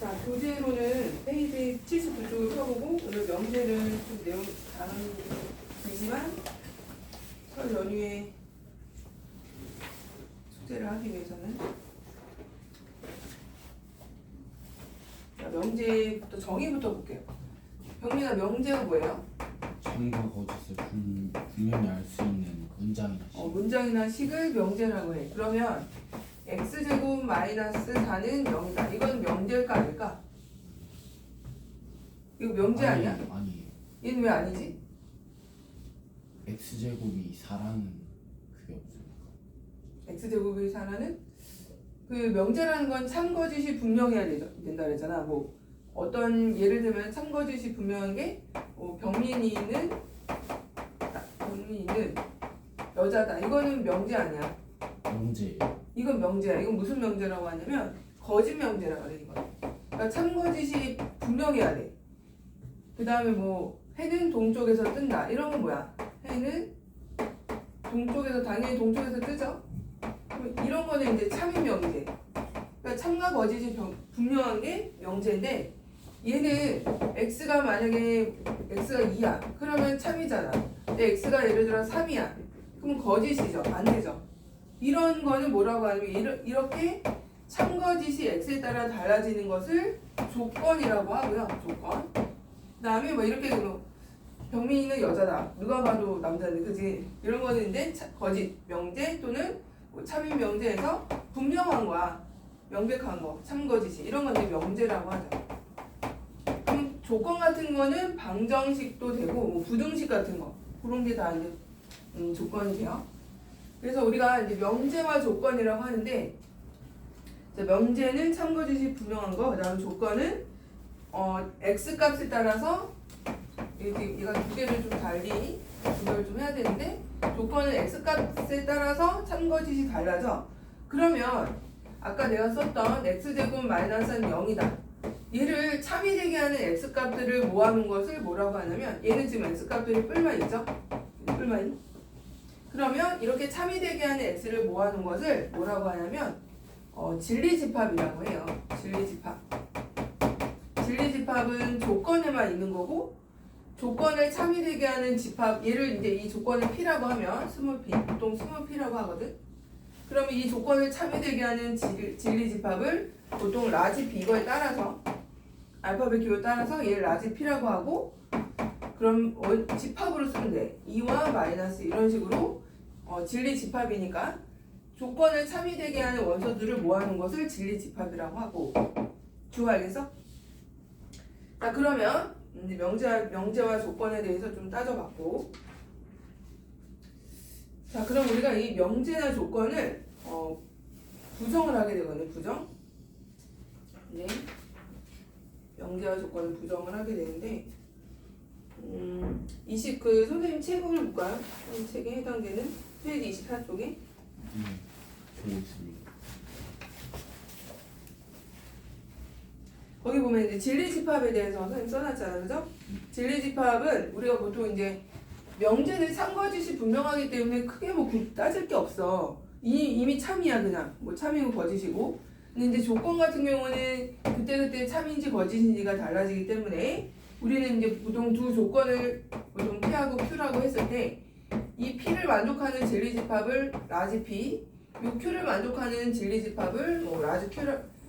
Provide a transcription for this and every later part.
자, 교재로는 페이지 79쪽을 펴보고 오늘 명제를 좀 내용 다루지만 설 연휴에 숙제를 하기 위해서는 자, 명제부터 정의부터 볼게요. 병민아, 명제가 뭐예요? 정의가 거짓을 분명히 알 수 있는 문장이나 식. 문장이나 식을 명제라고 해. 그러면 x제곱 마이너스 4는 0이다. 이건 명제일까 아닐까? 이거 명제 아니야? 아니에요. 얘는 왜 아니지? x제곱이 4라는 그게 없으니까. x제곱이 4라는 그 명제라는 건 참거짓이 분명해야 된다 그랬잖아. 뭐 어떤 예를 들면 참거짓이 분명한 게 병민이는 여자다. 이거는 명제 아니야. 명제예요. 이건 명제야. 이건 무슨 명제라고 하냐면 거짓 명제라고 그래. 이거. 그러니까 참거짓이 분명해야 돼. 그 다음에 뭐 해는 동쪽에서 뜬다. 이런 건 뭐야? 해는 동쪽에서 당연히 동쪽에서 뜨죠. 그럼 이런 거는 이제 참인 명제. 그러니까 참과 거짓이 분명한 게 명제인데 얘는 x가 만약에 x가 2야. 그러면 참이잖아. 근데 x가 예를 들어 3이야. 그럼 거짓이죠. 안 되죠. 이런 거는 뭐라고 하냐면 이렇게 참거짓이 x에 따라 달라지는 것을 조건이라고 하고요. 조건. 그 다음에 뭐 이렇게 병민이는 여자다. 누가 봐도 남자인데, 그지? 이런 거는 이제 거짓 명제 또는 뭐 참인 명제에서 분명한 거야. 명백한 거. 참거짓이. 이런 건 이제 명제라고 하죠. 그럼 조건 같은 거는 방정식도 되고 뭐 부등식 같은 거. 그런 게 다 이제 조건이 돼요. 그래서 우리가 이제 명제와 조건이라고 하는데, 명제는 참거짓이 분명한 거, 그 다음 조건은 x 값에 따라서 얘가 두 개를 좀 달리 구별을 좀 해야 되는데, 조건은 x 값에 따라서 참거짓이 달라져. 그러면 아까 내가 썼던 x제곱 마이너스는 0이다. 얘를 참이 되게 하는 x 값들을 모아놓은 것을 뭐라고 하냐면, 얘는 지금 x 값들이 뿔만 있죠? 뿔만이. 그러면 이렇게 참이 되게 하는 x를 모아놓은 것을 뭐라고 하냐면 진리집합이라고 해요. 진리집합. 진리집합은 조건에만 있는 거고, 조건을 참이 되게 하는 집합, 얘를 이제 이 조건을 P라고 하면 스몰 P, 보통 스몰 P라고 하거든. 그러면 이 조건을 참이 되게 하는 진리집합을 보통 라지 P, 이거에 따라서 알파벳 기호에 따라서 얘를 라지 P라고 하고, 그럼 집합으로 쓰면 돼. 2와 마이너스 이런 식으로 진리집합이니까 조건을 참이 되게 하는 원소들을 모아놓은 것을 진리집합이라고 하고. 주어 알겠어? 자, 그러면 이제 명제와 조건에 대해서 좀 따져봤고, 자, 그럼 우리가 이 명제나 조건을 부정을 하게 되거든요. 부정. 네. 명제와 조건을 부정을 하게 되는데, 그 선생님 책을 볼까요? 선생님 책에 해당되는 페이지 24쪽에. 보고 있습니다. 거기 보면 이제 진리집합에 대해서 선생님 써놨잖아요. 그죠? 진리집합은 우리가 보통 이제 명제는 참거짓이 분명하기 때문에 크게 뭐 따질 게 없어. 이미 참이야, 그냥. 뭐 참이고 거짓이고. 근데 이제 조건 같은 경우는 그때그때 참인지 거짓인지가 달라지기 때문에 우리는 이제 보통 두 조건을 보통 P하고 Q라고 했을 때 이 P를 만족하는 진리집합을 라지 P, 이 Q를 만족하는 진리집합을 뭐 라지 Q,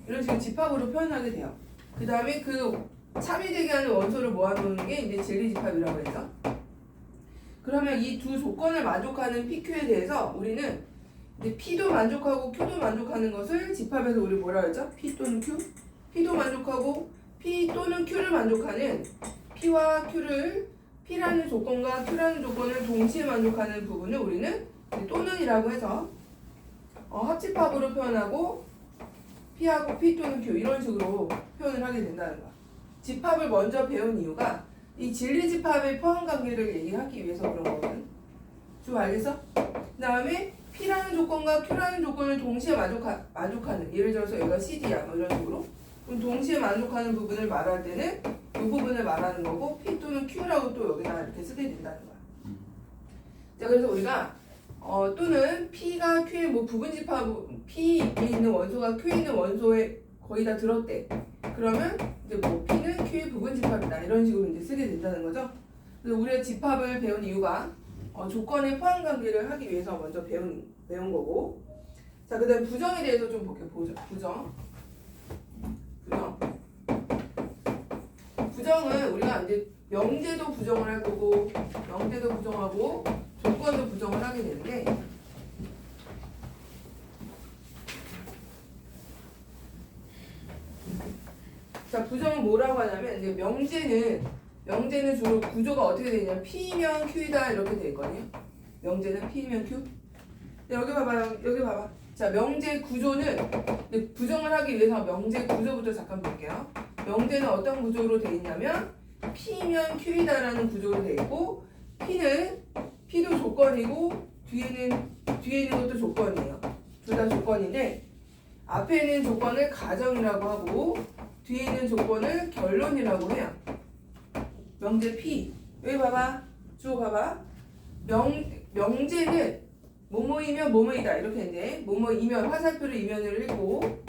이런 식으로 집합으로 표현하게 돼요. 그 다음에 그 참이 되게 하는 원소를 모아놓는 게 이제 진리집합이라고 해서. 그러면 이 두 조건을 만족하는 PQ에 대해서 우리는 이제 P도 만족하고 Q도 만족하는 것을 집합에서 우리 뭐라 그랬죠? P 또는 Q? P도 만족하고 P 또는 Q를 만족하는 P와 Q를 P라는 조건과 Q라는 조건을 동시에 만족하는 부분을 우리는 또는이라고 해서 합집합으로 표현하고 P하고 P 또는 Q 이런 식으로 표현을 하게 된다는 거야. 집합을 먼저 배운 이유가 이 진리집합의 포함관계를 얘기하기 위해서 그런 거거든. 좀 알겠어? 그 다음에 P라는 조건과 Q라는 조건을 동시에 만족하는, 예를 들어서 여기가 CD야 뭐 이런 식으로, 그럼 동시에 만족하는 부분을 말할 때는 이 부분을 말하는 거고, P 또는 Q라고 또 여기다 이렇게 쓰게 된다는 거야. 자, 그래서 우리가 또는 P가 Q의 뭐 부분집합, P에 있는 원소가 Q에 있는 원소에 거의 다 들었대. 그러면 이제 뭐 P는 Q의 부분 집합이다. 이런 식으로 이제 쓰게 된다는 거죠. 그래서 우리가 집합을 배운 이유가 조건의 포함 관계를 하기 위해서 먼저 배운 거고. 자, 그다음 부정에 대해서 좀 볼게요. 부정. 부정은 우리가 이제 명제도 부정을 할 거고, 명제도 부정하고, 조건도 부정을 하게 되는데, 자, 부정은 뭐라고 하냐면, 이제 명제는 주로 구조가 어떻게 되냐면, P면 Q이다 이렇게 돼 있거든요. 명제는 P면 Q. 여기 봐봐. 자, 명제 구조는 이제 부정을 하기 위해서 명제 구조부터 잠깐 볼게요. 명제는 어떤 구조로 돼 있냐면, P면 Q이다라는 구조로 돼 있고, P도 조건이고, 뒤에 있는 것도 조건이에요. 둘 다 조건인데, 앞에 있는 조건을 가정이라고 하고, 뒤에 있는 조건을 결론이라고 해요. 명제 P. 여기 봐봐. 주어 봐봐. 명제는 뭐뭐이면 뭐뭐이다. 이렇게 했는데, 뭐뭐이면 화살표를 이면을 읽고,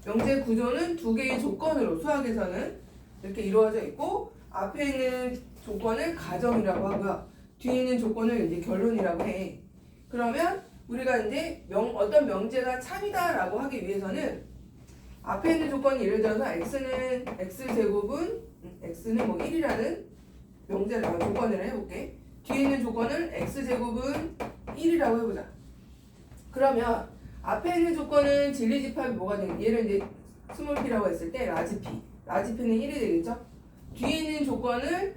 명제 구조는 두 개의 조건으로 수학에서는 이렇게 이루어져 있고, 앞에 있는 조건을 가정이라고 하고요. 뒤에 있는 조건을 이제 결론이라고 해. 그러면 우리가 이제 어떤 명제가 참이다라고 하기 위해서는 앞에 있는 조건이 예를 들어서 x제곱은 x는 뭐 1이라는 명제를 조건을 해볼게. 뒤에 있는 조건을 x제곱은 1이라고 해보자. 그러면 앞에 있는 조건은 진리집합이 뭐가 되는? 얘를 이제 스몰 p라고 했을 때 라지 p는 1이 되겠죠? 뒤에 있는 조건을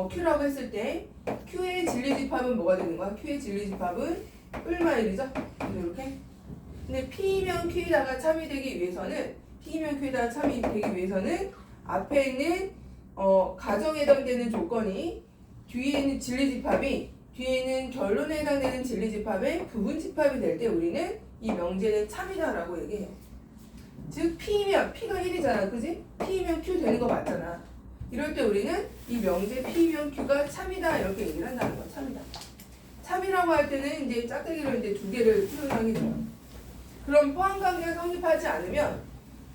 q라고 했을 때 q의 진리집합은 뭐가 되는 거야? q의 진리집합은 뿔마 1이죠? 이렇게. 근데 p면 q에다가 참이 되기 위해서는 앞에 있는 가정에 해당되는 조건이 뒤에 있는 진리집합이 뒤에 있는 결론에 해당되는 진리집합의 부분집합이 될 때 우리는 이 명제는 참이다라고 얘기해요. 즉 P면 P가 1이잖아, 그지? P면 Q 되는 거 맞잖아. 이럴 때 우리는 이 명제 P면 Q가 참이다 이렇게 얘기를 한다는 거야. 참이라고 할 때는 이제 짝대기로 이제 두 개를 표현하게 돼요. 그럼 포함관계가 성립하지 않으면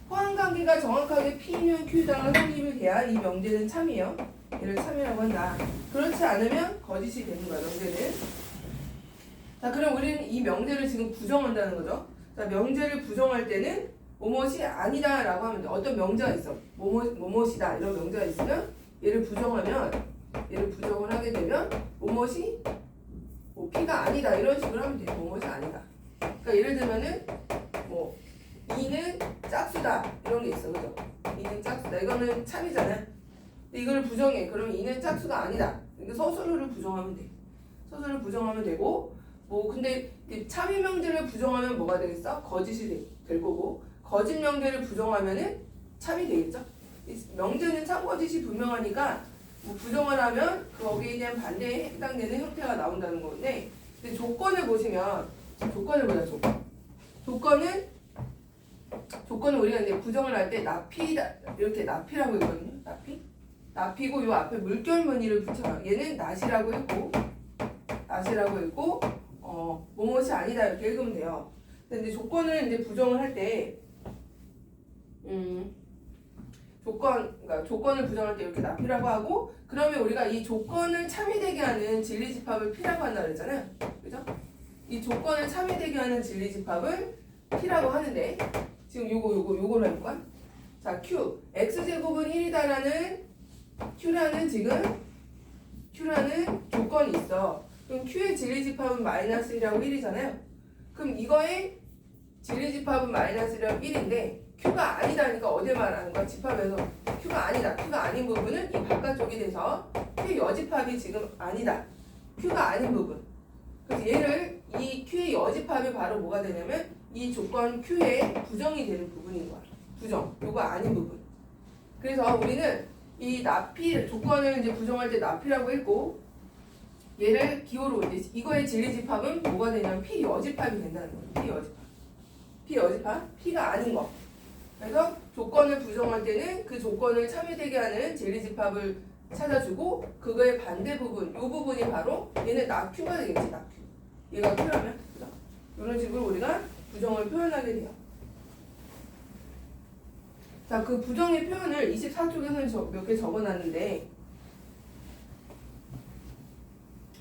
포함관계가 정확하게 P면 Q다가 성립이 돼야 이 명제는 참이에요. 얘를 참이라고 한다. 그렇지 않으면 거짓이 되는 거야, 명제는. 자, 그럼 우리는 이 명제를 지금 부정한다는 거죠. 자, 명제를 부정할 때는 뭐뭇이 아니다라고 하면 돼. 어떤 명제가 있어. 뭐뭇이다 이런 명제가 있으면 얘를 부정을 하게 되면 뭐뭇이 P가 아니다 이런 식으로 하면 돼. 뭐뭇이 아니다. 그러니까 예를 들면은 뭐 2는 짝수다 이런 게 있어, 그죠? 2는 짝수다. 이거는 참이잖아. 근데 이걸 부정해. 그러면 2는 짝수가 아니다. 그러니까 서술어를 부정하면 돼. 서술을 부정하면 되고, 뭐 근데 참이 명제를 부정하면 뭐가 되겠어? 거짓이 될 거고, 거짓 명제를 부정하면은 참이 되겠죠? 명제는 참거짓이 분명하니까 뭐 부정을 하면 거기에 대한 반대에 해당되는 형태가 나온다는 건데, 근데 조건을 보시면 조건을 보자. 조건은 우리가 이제 부정을 할 때 납피다 이렇게 납피라고 했거든요. 납피고 요 앞에 물결 무늬를 붙여요. 얘는 낫이라고 했고 뭐뭇이 아니다 이렇게 읽으면 돼요. 근데 이제 조건을 이제 부정을 할 때 조건을 부정할 때 이렇게 납피라고 하고, 그러면 우리가 이 조건을 참이되게 하는 진리집합을 P라고 한다 그랬잖아요. 그죠? 이 조건을 참이되게 하는 진리집합을 P라고 하는데, 지금 요거로 해볼까? 자, Q x제곱은 1이다라는 Q라는 조건이 있어. 그럼 Q의 진리집합은 -1이라고 1이잖아요. 그럼 이거의 진리집합은 -1이라고 1인데 Q가 아니다니까 어딜 말하는 거야? 집합에서 Q가 아니다. Q가 아닌 부분은 이 바깥쪽이 돼서 Q 여집합이 지금 아니다. Q가 아닌 부분. 그래서 얘를 이 Q의 여집합이 바로 뭐가 되냐면 이 조건 Q의 부정이 되는 부분인 거야. 부정. 요거 아닌 부분. 그래서 우리는 이 납피 조건을 이제 부정할 때 납피라고 했고, 얘를 기호로 이제 이거의 진리집합은 뭐가 되냐면 P 여집합이 된다는 거예요. P 여집합. P가 아닌 거. 그래서 조건을 부정할 때는 그 조건을 참여되게 하는 진리집합을 찾아주고, 그거의 반대 부분, 요 부분이 바로 얘는 낙Q가 되겠지. 낙Q. 얘가 Q라면, 그죠? 이런 식으로 우리가 부정을 표현하게 돼요. 자, 그 부정의 표현을 24쪽에서는 몇 개 적어놨는데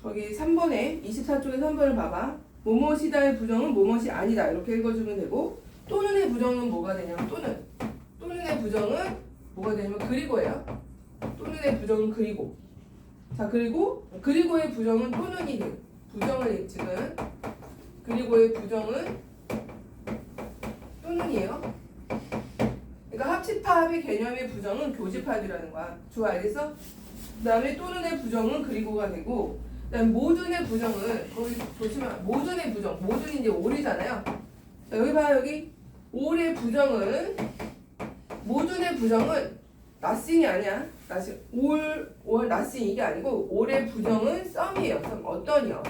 거기 3번에 24쪽에 3번을 봐봐. 뭐뭐이다의 부정은 뭐뭐이 아니다 이렇게 읽어주면 되고 또는의 부정은 뭐가 되냐면 또는의 부정은 뭐가 되냐면 그리고예요. 또는의 부정은 그리고. 자, 그리고의 부정은 또는이 돼. 부정을 지금 그리고의 부정은 또는이에요. 그러니까 합집합의 개념의 부정은 교집합이라는 거야. 주어 알겠어? 그 다음에 또는의 부정은 그리고가 되고 그다음 모든의 부정은 거기 조심해. 모든의 부정. 모든이 이제 올이잖아요. 자, 여기 봐요. 여기 올의 부정은 모든의 부정은 nothing이 아니야. nothing. 올 nothing 이게 아니고 올의 부정은 some이에요. some. 어떤이요?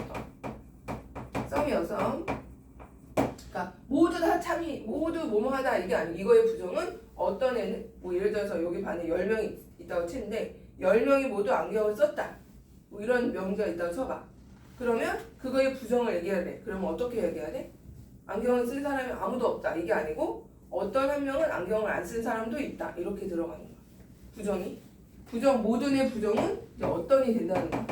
some이요. some. 그러니까 모두 다 참이 모두 뭐뭐하다 이게 아니고 이거의 부정은 어떤 애는 뭐 예를 들어서 여기 반에 10명이 있다고 치는데 10명이 모두 안경을 썼다. 뭐 이런 명제가 있다고 쳐봐. 그러면 그거의 부정을 얘기해야 돼. 그러면 어떻게 얘기해야 돼? 안경을 쓴 사람이 아무도 없다. 이게 아니고 어떤 한 명은 안경을 안 쓴 사람도 있다. 이렇게 들어가는 거야. 부정이. 모든의 부정은 이제 어떤이 된다는 거야.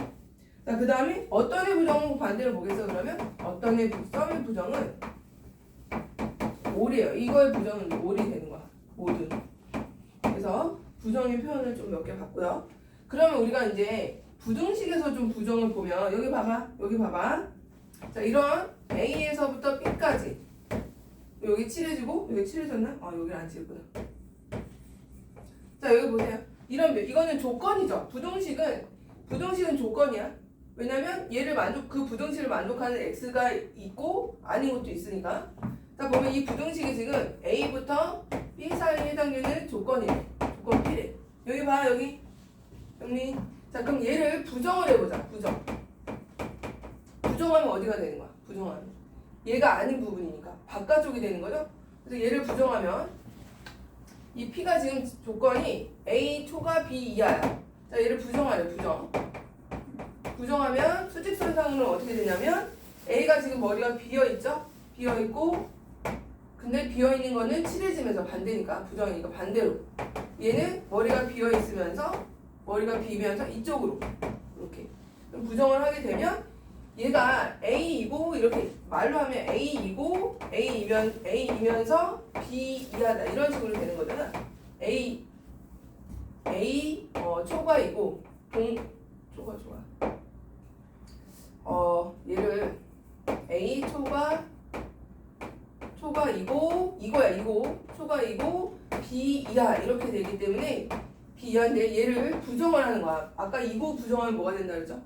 자, 그 다음에 어떤의 부정은 반대로 보겠어. 그러면 어떤의 썸의 부정은 올이에요. 이거의 부정은 올이 되는 거야. 모든. 그래서 부정의 표현을 좀 몇 개 봤고요. 그러면 우리가 이제 부등식에서 좀 부정을 보면 여기 봐봐. 자, 이런 A에서부터 B까지 여기 칠해지고 여기 칠해졌나? 여기 안 칠구나. 자, 여기 보세요. 이거는 조건이죠. 부등식은 조건이야. 왜냐면 얘를 그 부등식을 만족하는 x가 있고 아닌 것도 있으니까. 자, 보면 이 부등식이 지금 A부터 B 사이에 해당되는 조건이래. 조건 P래. 여기 봐, 여기. 정리. 자, 그럼 얘를 부정을 해보자. 부정하면 어디가 되는 거야? 부정하면 얘가 아닌 부분이니까 바깥쪽이 되는 거죠. 그래서 얘를 부정하면 이 P가 지금 조건이 A 초과 B 이하야. 자, 얘를 부정하래. 부정하면 수직선상으로 어떻게 되냐면 A가 지금 머리가 비어있죠? 비어있고 근데 비어있는 거는 칠해지면서 반대니까 부정이니까 반대로 얘는 머리가 비어있으면서 머리가 비면서 이쪽으로 이렇게 부정을 하게 되면 얘가 A이고 이렇게 말로 하면 A이고 A이면서 B 이하다 이런 식으로 되는 거잖아. A 초과이고 초과 얘를 A 초과이고 초과이고 B 이하 이렇게 되기 때문에 B 이하인데 얘를 부정을 하는 거야. 아까 이고 부정하면 뭐가 된다 그랬죠?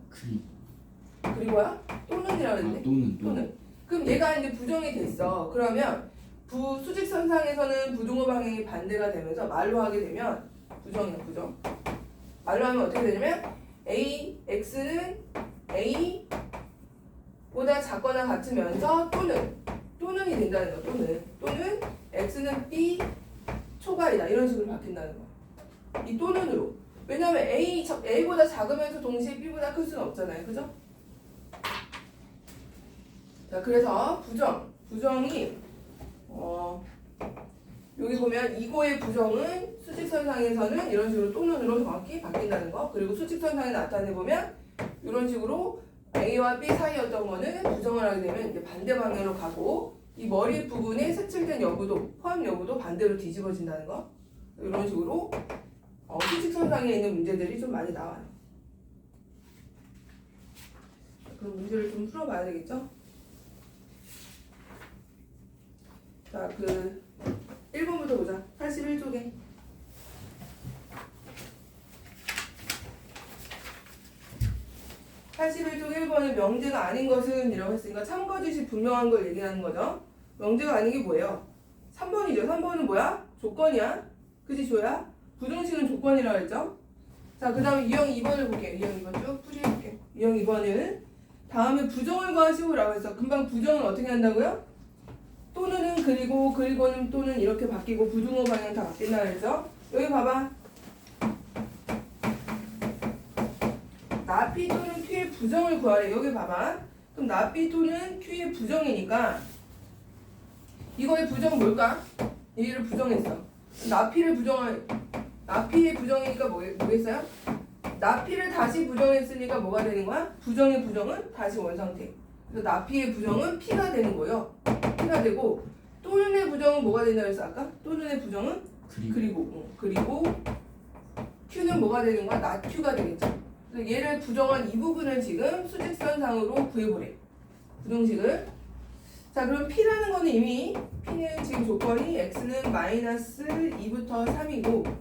그리고야? 또는이라고 했는데? 또는. 그럼 얘가 이제 부정이 됐어. 그러면 수직선상에서는 부등호 방향이 반대가 되면서 말로 하게 되면 부정. 말로 하면 어떻게 되냐면 x는 a보다 작거나 같으면서 또는이 된다는 거. 또는 x는 b 초과이다 이런 식으로 바뀐다는 거. 이 또는으로. 왜냐면 a보다 작으면서 동시에 b보다 클 수는 없잖아요. 그죠? 자, 그래서 부정이 여기 보면 이거의 부정은 수직선상에서는 이런 식으로 또는으로 정확히 바뀐다는 거. 그리고 수직선상에 나타내 보면 이런 식으로 A와 B 사이였던 거는 부정을 하게 되면 이제 반대 방향으로 가고 이 머리 부분에 색칠된 여부도 포함 여부도 반대로 뒤집어진다는 거. 이런 식으로 수직선상에 있는 문제들이 좀 많이 나와요. 그럼 문제를 좀 풀어봐야 되겠죠? 자, 1번부터 보자. 81쪽에. 81쪽 1번은 명제가 아닌 것은 이라고 했으니까 참거짓이 분명한 걸 얘기하는 거죠. 명제가 아닌 게 뭐예요? 3번이죠. 3번은 뭐야? 조건이야. 그치, 조야? 부등식은 조건이라고 했죠. 자, 그 다음에 유형 2번을 볼게요. 유형 2번 쭉 풀이해볼게요. 유형 2번은 다음에 부정을 구하시오라고 했어. 금방 부정은 어떻게 한다고요? 또는 그리고는 또는 이렇게 바뀌고 부등호 방향 다 바뀐다 그랬죠? 여기 봐봐. 나피 또는 Q의 부정을 구하래. 여기 봐봐. 그럼 나피 또는 Q의 부정이니까 이거의 부정은 뭘까? 얘를 부정했어. 나피를 부정이니까 뭐겠어요? 나피를 다시 부정했으니까 뭐가 되는 거야? 부정의 부정은 다시 원상태. 그래서 나피의 부정은 P가 되는 거예요. P가 되고 또는의 부정은 뭐가 된다고 했어 아까? 또는의 부정은 그리고 Q는 뭐가 되는 거야? 나Q가 되겠죠. 그래서 얘를 부정한 이 부분을 지금 수직선상으로 구해보래. 부등식을. 자 그럼 P라는 거는 이미 P는 지금 조건이 X는 마이너스 2부터 3이고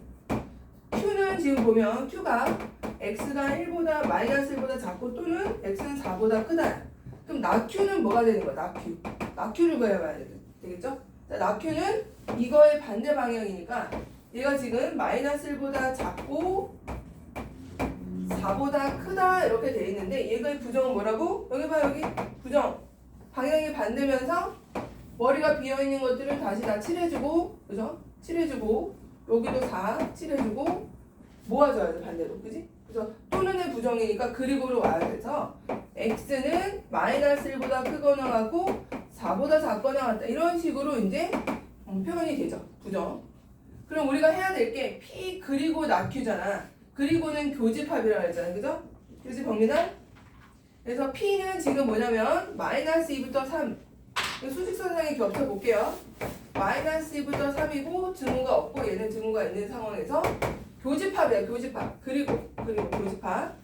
Q는 지금 보면 Q가 X가 1보다 마이너스 1보다 작고 또는 X는 4보다 크다. 그럼 나Q는 뭐가 되는 거야? 나Q를 구해봐야 되겠죠? 자, 나Q는 이거의 반대 방향이니까 얘가 지금 마이너스 1보다 작고 4보다 크다 이렇게 돼 있는데 얘의 부정은 뭐라고? 여기 봐 여기 부정 방향이 반대면서 머리가 비어있는 것들을 다시 다 칠해주고 그죠? 칠해주고 여기도 4 칠해주고 모아줘야 돼 반대로 그지? 그래서 또는의 부정이니까 그리고로 와야 돼서 x는 마이너스 1보다 크거나 같고 4보다 작거나 같다 이런 식으로 이제 표현이 되죠 부정. 그럼 우리가 해야 될 게 p 그리고 나q잖아. 그리고는 교집합이라고 했잖아 그죠? 교집 범위나 그래서 p는 지금 뭐냐면 마이너스 2부터 3 수직선상에 겹쳐 볼게요. 마이너스 2부터 3이고 증오가 없고 얘는 증오가 있는 상황에서 교집합이야 교집합 그리고 교집합.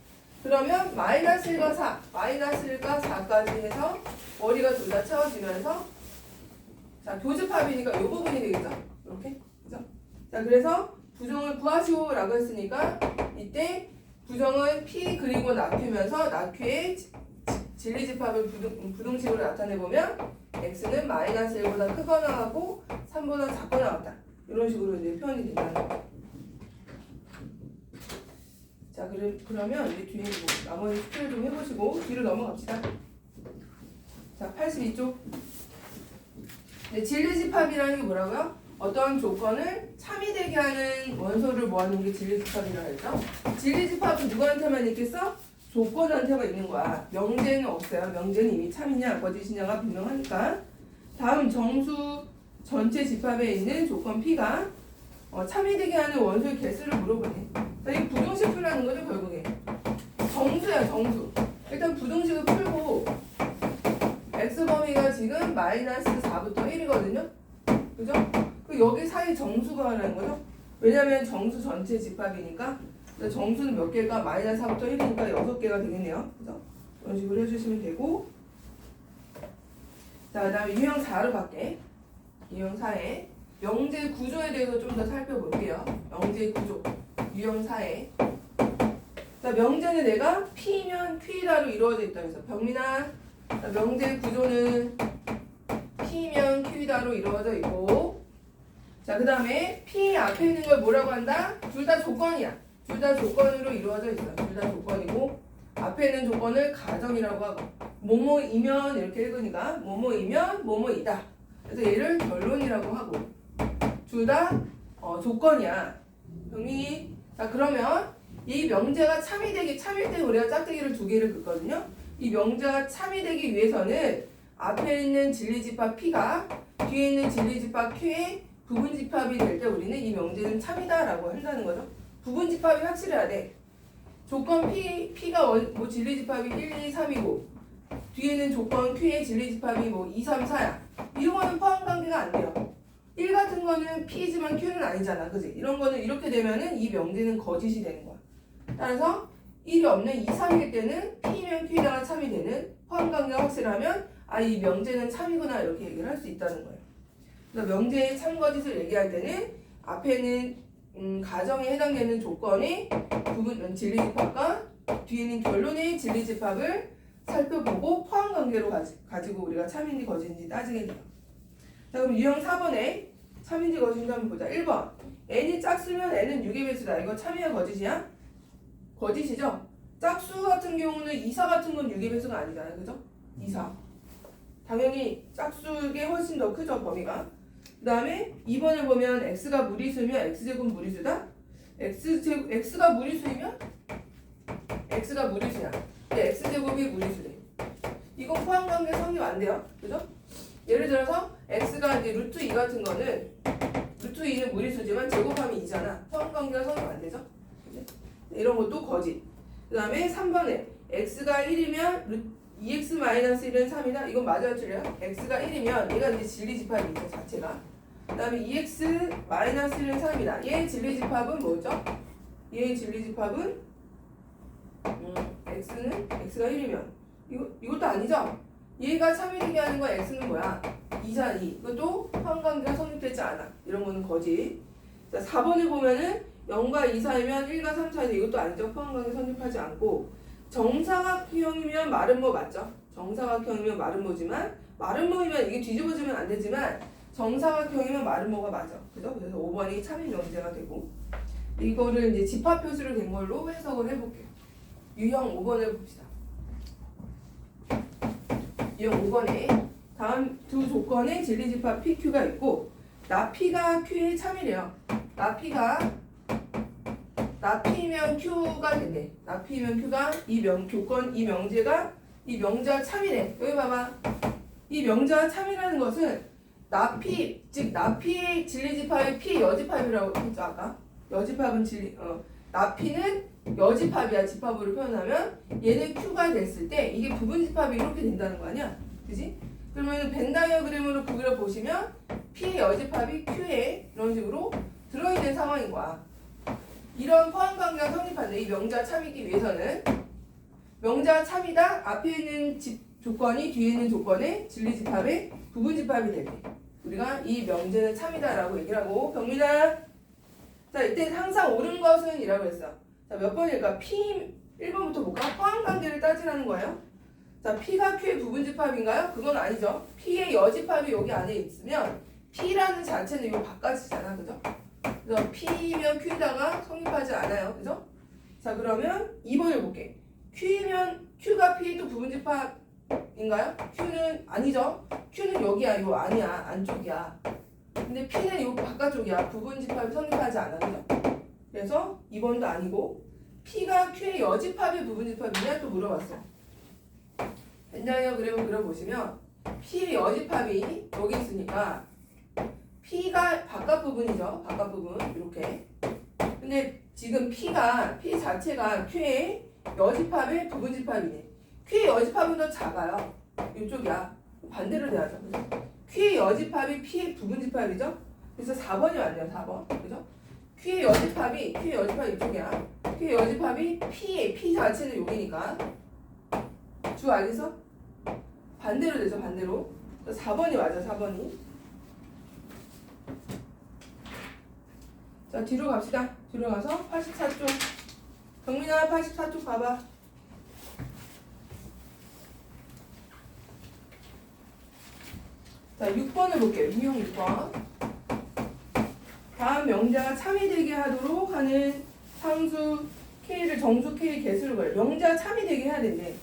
그러면 마이너스 1과 4 마이너스 1과 4까지 해서 머리가 둘 다 채워지면서 자 교집합이니까 이 부분이 되겠죠 이렇게 그죠? 자 그래서 부정을 구하시오 라고 했으니까 이때 부정은 P 그리고 나큐면서 나큐의 진리집합을 부등식으로 나타내보면 X는 마이너스 1보다 크거나 하고 3보다 작거나 같다 이런 식으로 이제 표현이 된다는 거예요. 자 그러면 이제 뒤에 나머지 숙제를 좀 해보시고 뒤로 넘어갑시다. 자 82쪽 진리집합이라는 게 뭐라고요? 어떤 조건을 참이되게 하는 원소를 모아놓은 게 진리집합이라고 했죠. 진리집합은 누구한테만 있겠어? 조건한테만 있는 거야. 명제는 없어요. 명제는 이미 참이냐 거짓이냐가 분명하니까. 다음 정수 전체 집합에 있는 조건 P가 참이되게 하는 원소의 개수를 물어보네. 자, 이 부등식 풀라는 거죠 결국에. 정수야 정수. 일단 부등식을 풀고 x 범위가 지금 마이너스 4부터 1이거든요. 그죠? 여기 사이 정수가 하라는 거죠. 왜냐면 정수 전체 집합이니까 정수는 몇 개일까? 마이너스 4부터 1이니까 6개가 되겠네요. 그죠? 이런 식으로 해주시면 되고 자, 그 다음에 유형 4로 갈게. 유형 4에 명제 구조에 대해서 좀 더 살펴볼게요. 명제 구조 유형 4에 자, 명제는 내가 P면 Q이다로 이루어져 있다 그래서 병민아 명제 구조는 P면 Q이다로 이루어져 있고 자, 그 다음에 P 앞에 있는 걸 뭐라고 한다? 둘 다 조건이야. 둘 다 조건으로 이루어져 있어. 둘 다 조건이고 앞에 있는 조건을 가정이라고 하고 뭐뭐이면 이렇게 읽으니까 뭐뭐이면 뭐뭐이다. 그래서 얘를 결론이라고 하고 둘 다 조건이야. 병민이 자 그러면 이 명제가 참이되기 참일 때 우리가 짝대기를 2개를 긋거든요. 이 명제가 참이되기 위해서는 앞에 있는 진리집합 P가 뒤에 있는 진리집합 Q의 부분집합이 될 때 우리는 이 명제는 참이다라고 한다는 거죠. 부분집합이 확실해야 돼. 조건 P가 뭐 진리집합이 1, 2, 3이고 뒤에는 조건 Q의 진리집합이 뭐 2, 3, 4야. 이런 거는 포함관계가 안 돼요. 1 같은 거는 P지만 Q는 아니잖아. 그지? 이런 거는 이렇게 되면은 이 명제는 거짓이 되는 거야. 따라서 1이 없는 2, 3일 때는 P면 Q다가 참이 되는 포함관계가 확실하면 아, 이 명제는 참이구나 이렇게 얘기를 할 수 있다는 거예요. 그래서 명제의 참거짓을 얘기할 때는 앞에는 가정에 해당되는 조건의 부분 진리집합과 뒤에는 결론의 진리집합을 살펴보고 포함관계로 가지고 우리가 참인지 거짓인지 따지게 돼요. 자 그럼 유형 4번에 참인지 거짓인지 한번 보자. 1번 n이 짝수면 n은 6의 배수다. 이거 참이야 거짓이야? 거짓이죠? 짝수 같은 경우는 2, 4 같은 건 6의 배수가 아니잖아요. 그죠? 2, 4 당연히 짝수게 훨씬 더 크죠 범위가. 그 다음에 2번을 보면 x가 무리수면 x제곱 무리수다? x가 무리수이면 x가 무리수야. 근데 x제곱이 무리수래. 이건 포함관계 성립 안 돼요. 그죠? 예를 들어서 x가 이제 루트 2 같은 거는 루트 2는 무리수지만 제곱하면 2잖아. 서원관계가 성립 안 되죠? 이런 것도 거짓. 그 다음에 3번에 x가 1이면 2x-1은 3이다. 이건 맞아요, 틀려요? x가 1이면 얘가 이제 진리집합이죠, 자체가. 그 다음에 2x-1은 3이다. 얘의 진리집합은 뭐죠? 얘의 진리집합은 x가 1이면 이것도 아니죠? 얘가 3이 되게 하는 거 x는 뭐야? 2잖아, 2. 이것도 서원관계가 성립되지 않아. 이런 거는 거짓. 자, 4번을 보면은 0과 2 사이면 1과 3 사이인데 이것도 아니죠. 포함관계 성립하지 않고 정사각형이면 마름모 맞죠? 정사각형이면 마름모지만 마름모이면 이게 뒤집어지면 안 되지만 정사각형이면 마름모가 맞아. 그죠? 그래서 5번이 참인 명제가 되고 이거를 이제 집합표시로 된 걸로 해석을 해볼게요. 유형 5번을 봅시다. 유형 5번에 다음 두 조건의 진리집합 PQ가 있고 나 P가 Q의 참이래요. 나 P면 Q가 되네. 나 P면 Q가 이 조건, 이 명제가 이 명제와 참이래. 여기 봐봐. 이 명제와 참이라는 것은 나 P, 즉 나 P의 진리집합이 P 여집합이라고 했죠 아까. 여집합은 나 P는 여집합이야. 집합으로 표현하면 얘는 Q가 됐을 때 이게 부분집합이 이렇게 된다는 거 아니야? 그지? 그러면 벤 다이어그램으로 그려 보시면 P의 여집합이 Q에 이런 식으로 들어있는 상황인 거야. 이런 포함관계가 성립한다. 이 명제와 참이기 위해서는 명제와 참이다. 앞에 있는 조건이 뒤에 있는 조건의 진리집합의 부분집합이 되게 우리가 이 명제는 참이다라고 얘기를 하고 병민아 자 이때 항상 옳은 것은 이라고 했어. 자 몇 번일까? P 1번부터 볼까? 포함관계를 따지라는 거예요. 자 P가 Q의 부분집합인가요? 그건 아니죠. P의 여집합이 여기 안에 있으면 P라는 자체는 이거 바깥이잖아. 그죠? 그래서 P면 Q다가 성립하지 않아요. 그죠? 자 그러면 2번을 볼게. Q면 Q가 P의 또 부분집합인가요? Q는 아니죠. Q는 여기야. 이거 아니야. 안쪽이야. 근데 P는 이거 바깥쪽이야. 부분집합이 성립하지 않아. 그죠? 그래서 2번도 아니고 P가 Q의 여집합의 부분집합이냐 또 물어봤어. 벤 다이어그램을 그려보시면 P의 여집합이 여기 있으니까 P가 바깥 부분이죠. 바깥 부분 이렇게. 근데 지금 P 자체가 Q의 여집합의 부분집합이네. Q의 여집합은 더 작아요. 이쪽이야. 반대로 돼야죠. 그죠? Q의 여집합이 P의 부분집합이죠. 그래서 4번이 맞네요. 4번. 그죠? Q의 여집합이 이쪽이야. Q의 여집합이 P 자체는 여기니까. 주 알겠어? 반대로 되죠. 반대로. 4번이 맞아. 4번이. 자 뒤로 갑시다. 뒤로 가서 84쪽. 경민아 84쪽 봐봐. 자 6번을 볼게요. 유형 6번. 다음 명제가 참이 되게 하도록 하는 상수 K를 정수 K 개수를 구해요. 명제가 참이 되게 해야 된대.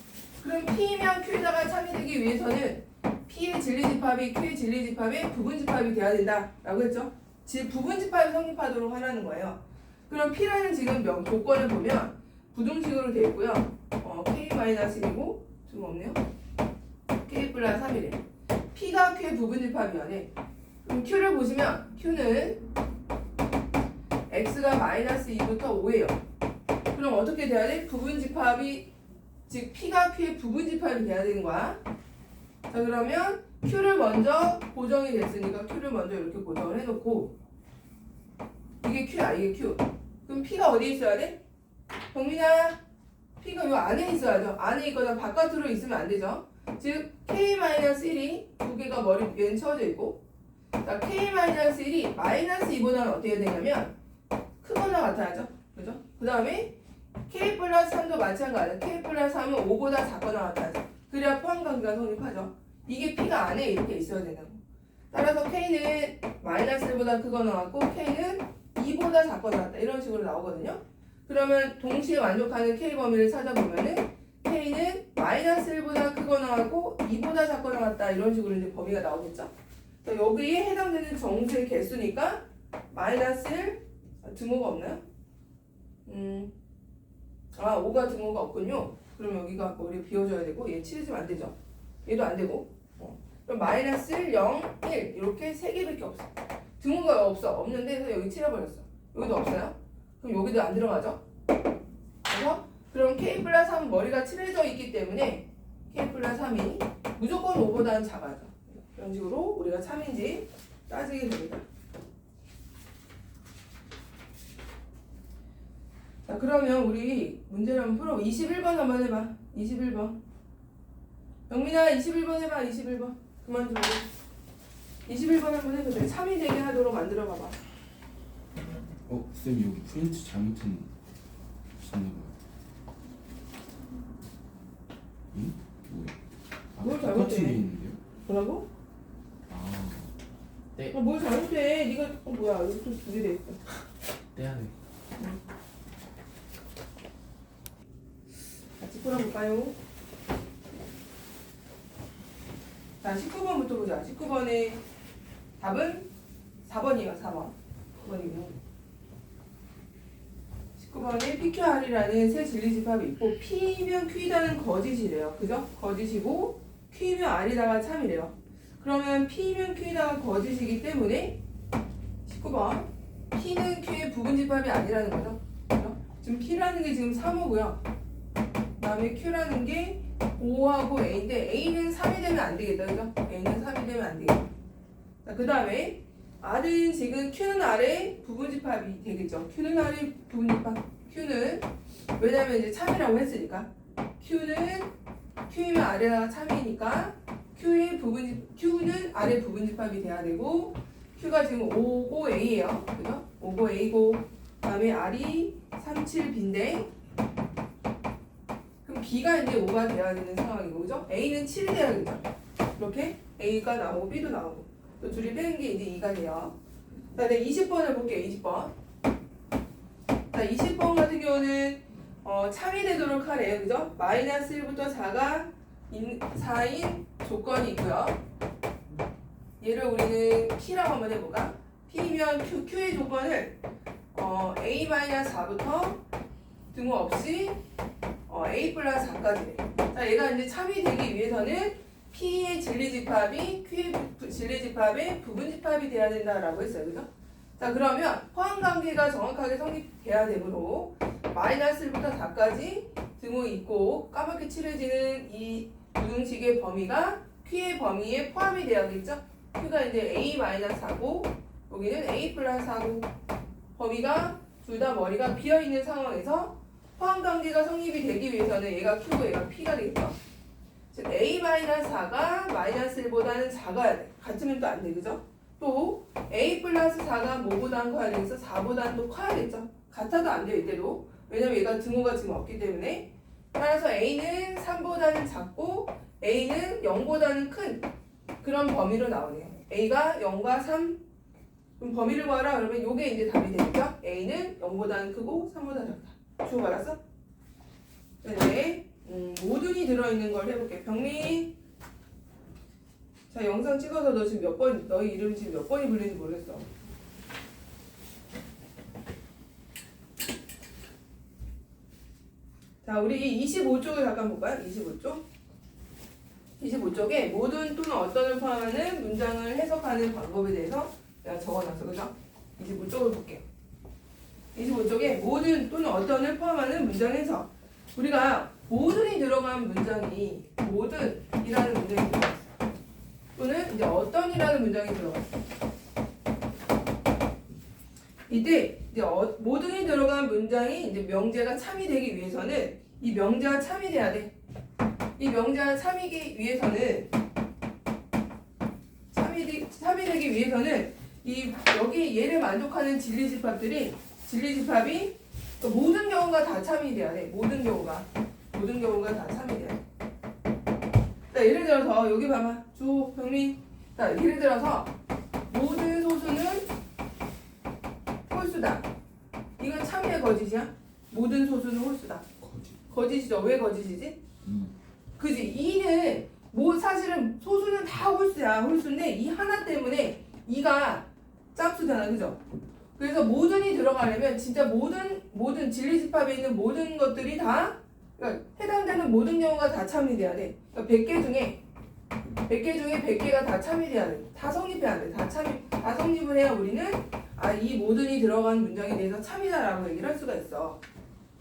그럼 P면 Q에다가 참이 되기 위해서는 P의 진리집합이 Q의 진리집합의 부분집합이 돼야 된다라고 했죠. 즉 부분집합이 성립하도록 하라는 거예요. 그럼 P라는 지금 조건을 보면 부등식으로 되어 있고요. K-1이고 좀 없네요. K 플러스 3이래. P가 Q의 부분집합이네. 그럼 Q를 보시면 Q는 X가 마이너스 2부터 5예요. 그럼 어떻게 돼야 돼? 부분집합이 즉 P가 Q의 부분집합이 돼야 되는 거야. 자 그러면 Q를 먼저 고정이 됐으니까 Q를 먼저 이렇게 고정을 해놓고 이게 Q야 이게 Q. 그럼 P가 어디에 있어야 돼? 경민아 P가 요 안에 있어야죠. 안에 있거나 바깥으로 있으면 안 되죠. 즉 K-1이 두 개가 머리 위에 쳐져 있고 자 K-1이 마이너스 2보다는 어떻게 되냐면 크거나 같아야죠. 그죠? 그 다음에 K 플러스 3도 마찬가지야. K 플러스 3은 5보다 작거나 같아야죠. 그래야 포함관계가 성립하죠. 이게 P가 안에 이렇게 있어야 된다고. 따라서 K는 마이너스 1보다 크거나 같고 K는 2보다 작거나 같다. 이런 식으로 나오거든요. 그러면 동시에 만족하는 K 범위를 찾아보면은 K는 마이너스 1보다 크거나 같고 2보다 작거나 같다. 이런 식으로 이제 범위가 나오겠죠. 여기에 해당되는 정수의 개수니까 마이너스 1 등호가 없나요? 5가 등호가 없군요. 그럼 여기가 머리 비워줘야 되고 얘 칠해주면 안 되죠. 얘도 안 되고 그럼 마이너스 1, 0, 1 이렇게 세 개밖에 없어. 등호가 없는데 그래서 여기 칠해버렸어. 여기도 없어요. 그럼 여기도 안 들어가죠. 그래서 그럼 K 플러스 3 머리가 칠해져 있기 때문에 K 플러스 3이 무조건 5보다는 작아져. 이런 식으로 우리가 참인지 따지게 됩니다. 자, 그러면 우리 문제를 한번 풀어. 21번 한번 해봐. 21번. 영민아 21번 해봐. 21번. 그만 좀 해. 21번 한번 해도 돼. 참이 되게 하도록 만들어 봐봐. 쌤 여기 프린트 잘못했나 봐요. 응? 뭐야? 뭘 똑같은 잘못해? 게 있는데요? 뭐라고? 네. 뭘 잘못해? 네가 뭐야? 여기 또 두 개 돼 있어. 떼야 돼. 같이 풀어볼까요? 자, 19번부터 보자. 19번의 답은 4번이에요. 4번. 9번이고. 19번에 PQR이라는 세 진리집합이 있고 P면 Q이다는 거짓이래요. 그죠? 거짓이고 Q면 R이다가 참이래요. 그러면 P면 Q이다가 거짓이기 때문에 19번 P는 Q의 부분집합이 아니라는 거죠. 그죠? 지금 P라는 게 지금 3호고요. 그 다음에 Q라는 게 5하고 A인데 A는 3이 되면 안 되겠다. 그죠? A는 3이 되면 안 되겠다. 자, 그 다음에 R은 지금 Q는 R의 부분집합이 되겠죠. Q는 R의 부분집합. Q는 왜냐면 이제 참이라고 했으니까 Q는 Q이면 R가 참이니까 Q는 R의 부분집합이 돼야 되고 Q가 지금 5고 A예요. 그죠? 5고 A고 그다음에 R이 3, 7, B인데 그럼 B가 이제 5가 돼야 되는 상황이고 그죠? A는 7이 돼야겠죠. 이렇게 A가 나오고 B도 나오고 또 둘이 빼는 게 이제 2가 돼요. 자, 네, 20번을 볼게요. 20번. 자, 20번 같은 경우는 참이 되도록 하래요. 그죠? 마이너스 1부터 4인 조건이 있고요. 얘를 우리는 P라고 한번 해볼까? P면 Q의 조건을 A-4부터 등호 없이 A 플러스 4까지. 자, 얘가 이제 참이 되기 위해서는 P의 진리집합이 Q의 진리집합의 부분집합이 돼야 된다라고 했어요. 그죠? 자, 그러면 포함관계가 정확하게 성립돼야 되므로 마이너스 1부터 4까지 등호 있고 까맣게 칠해지는 이 부등식의 범위가 Q의 범위에 포함이 되어야겠죠? Q가 이제 A-4고 여기는 A 플러스 4고 범위가 둘 다 머리가 비어있는 상황에서 포함관계가 성립이 되기 위해서는 얘가 Q고 얘가 P가 되겠죠? 즉 A-4가 마이너스 1보다는 작아야 돼. 같으면 또 안 돼. 그죠? 또 A 플러스 4가 뭐보다는 커야 되겠어? 4보다는 또 커야겠죠? 같아도 안 돼요. 이때도. 왜냐면 얘가 등호가 지금 없기 때문에. 따라서 A는 3보다는 작고 A는 0보다는 큰 그런 범위로 나오네요. A가 0과 3 그럼 범위를 구하라 그러면 요게 이제 답이 되겠죠? A는 0보다는 크고 3보다 작다. 주어 알았어? 네. 모든이 들어있는 걸 해볼게. 병민. 자, 영상 찍어서 너 지금 몇 번, 너희 이름 지금 몇 번이 불리는지 모르겠어. 자, 우리 25쪽을 잠깐 볼까요? 25쪽. 25쪽에 모든 또는 어떤을 포함하는 문장을 해석하는 방법에 대해서 내가 적어놨어. 그죠? 25쪽을 볼게요. 25쪽에 모든 또는 어떤을 포함하는 문장 해석. 우리가 모든이 들어간 문장이 모든이라는 문장이 들어갔어. 또는 이제 어떤이라는 문장이 들어갔어. 이때 이제 모든이 들어간 문장이 이제 명제가 참이 되기 위해서는 이 명제가 참이 돼야 돼. 이 명제가 참이기 위해서는 참이 되기 위해서는 이 여기 얘를 만족하는 진리집합이 모든 경우가 다 참이 돼야 돼. 모든 경우가 다 참이 돼야 돼. 자, 예를 들어서 여기 봐봐. 병민. 자, 예를 들어서 모든 소수는 홀수다. 이건 참이야 거짓이야? 모든 소수는 홀수다. 거짓이죠. 왜 거짓이지? 그지? 이는 사실은 소수는 다 홀수야. 홀수인데 이 하나 때문에 이가 짝수잖아. 그죠? 그래서 모든이 들어가려면 진짜 모든 진리집합에 있는 모든 것들이 다 그러니까 해당되는 모든 경우가 다 참이 돼야 돼. 그러니까 100개 중에 100개 중에 100개가 다 참여돼야 돼. 다 성립해야 돼. 다 성립을 해야 우리는 이 모든이 들어간 문장에 대해서 참이다라고 얘기를 할 수가 있어.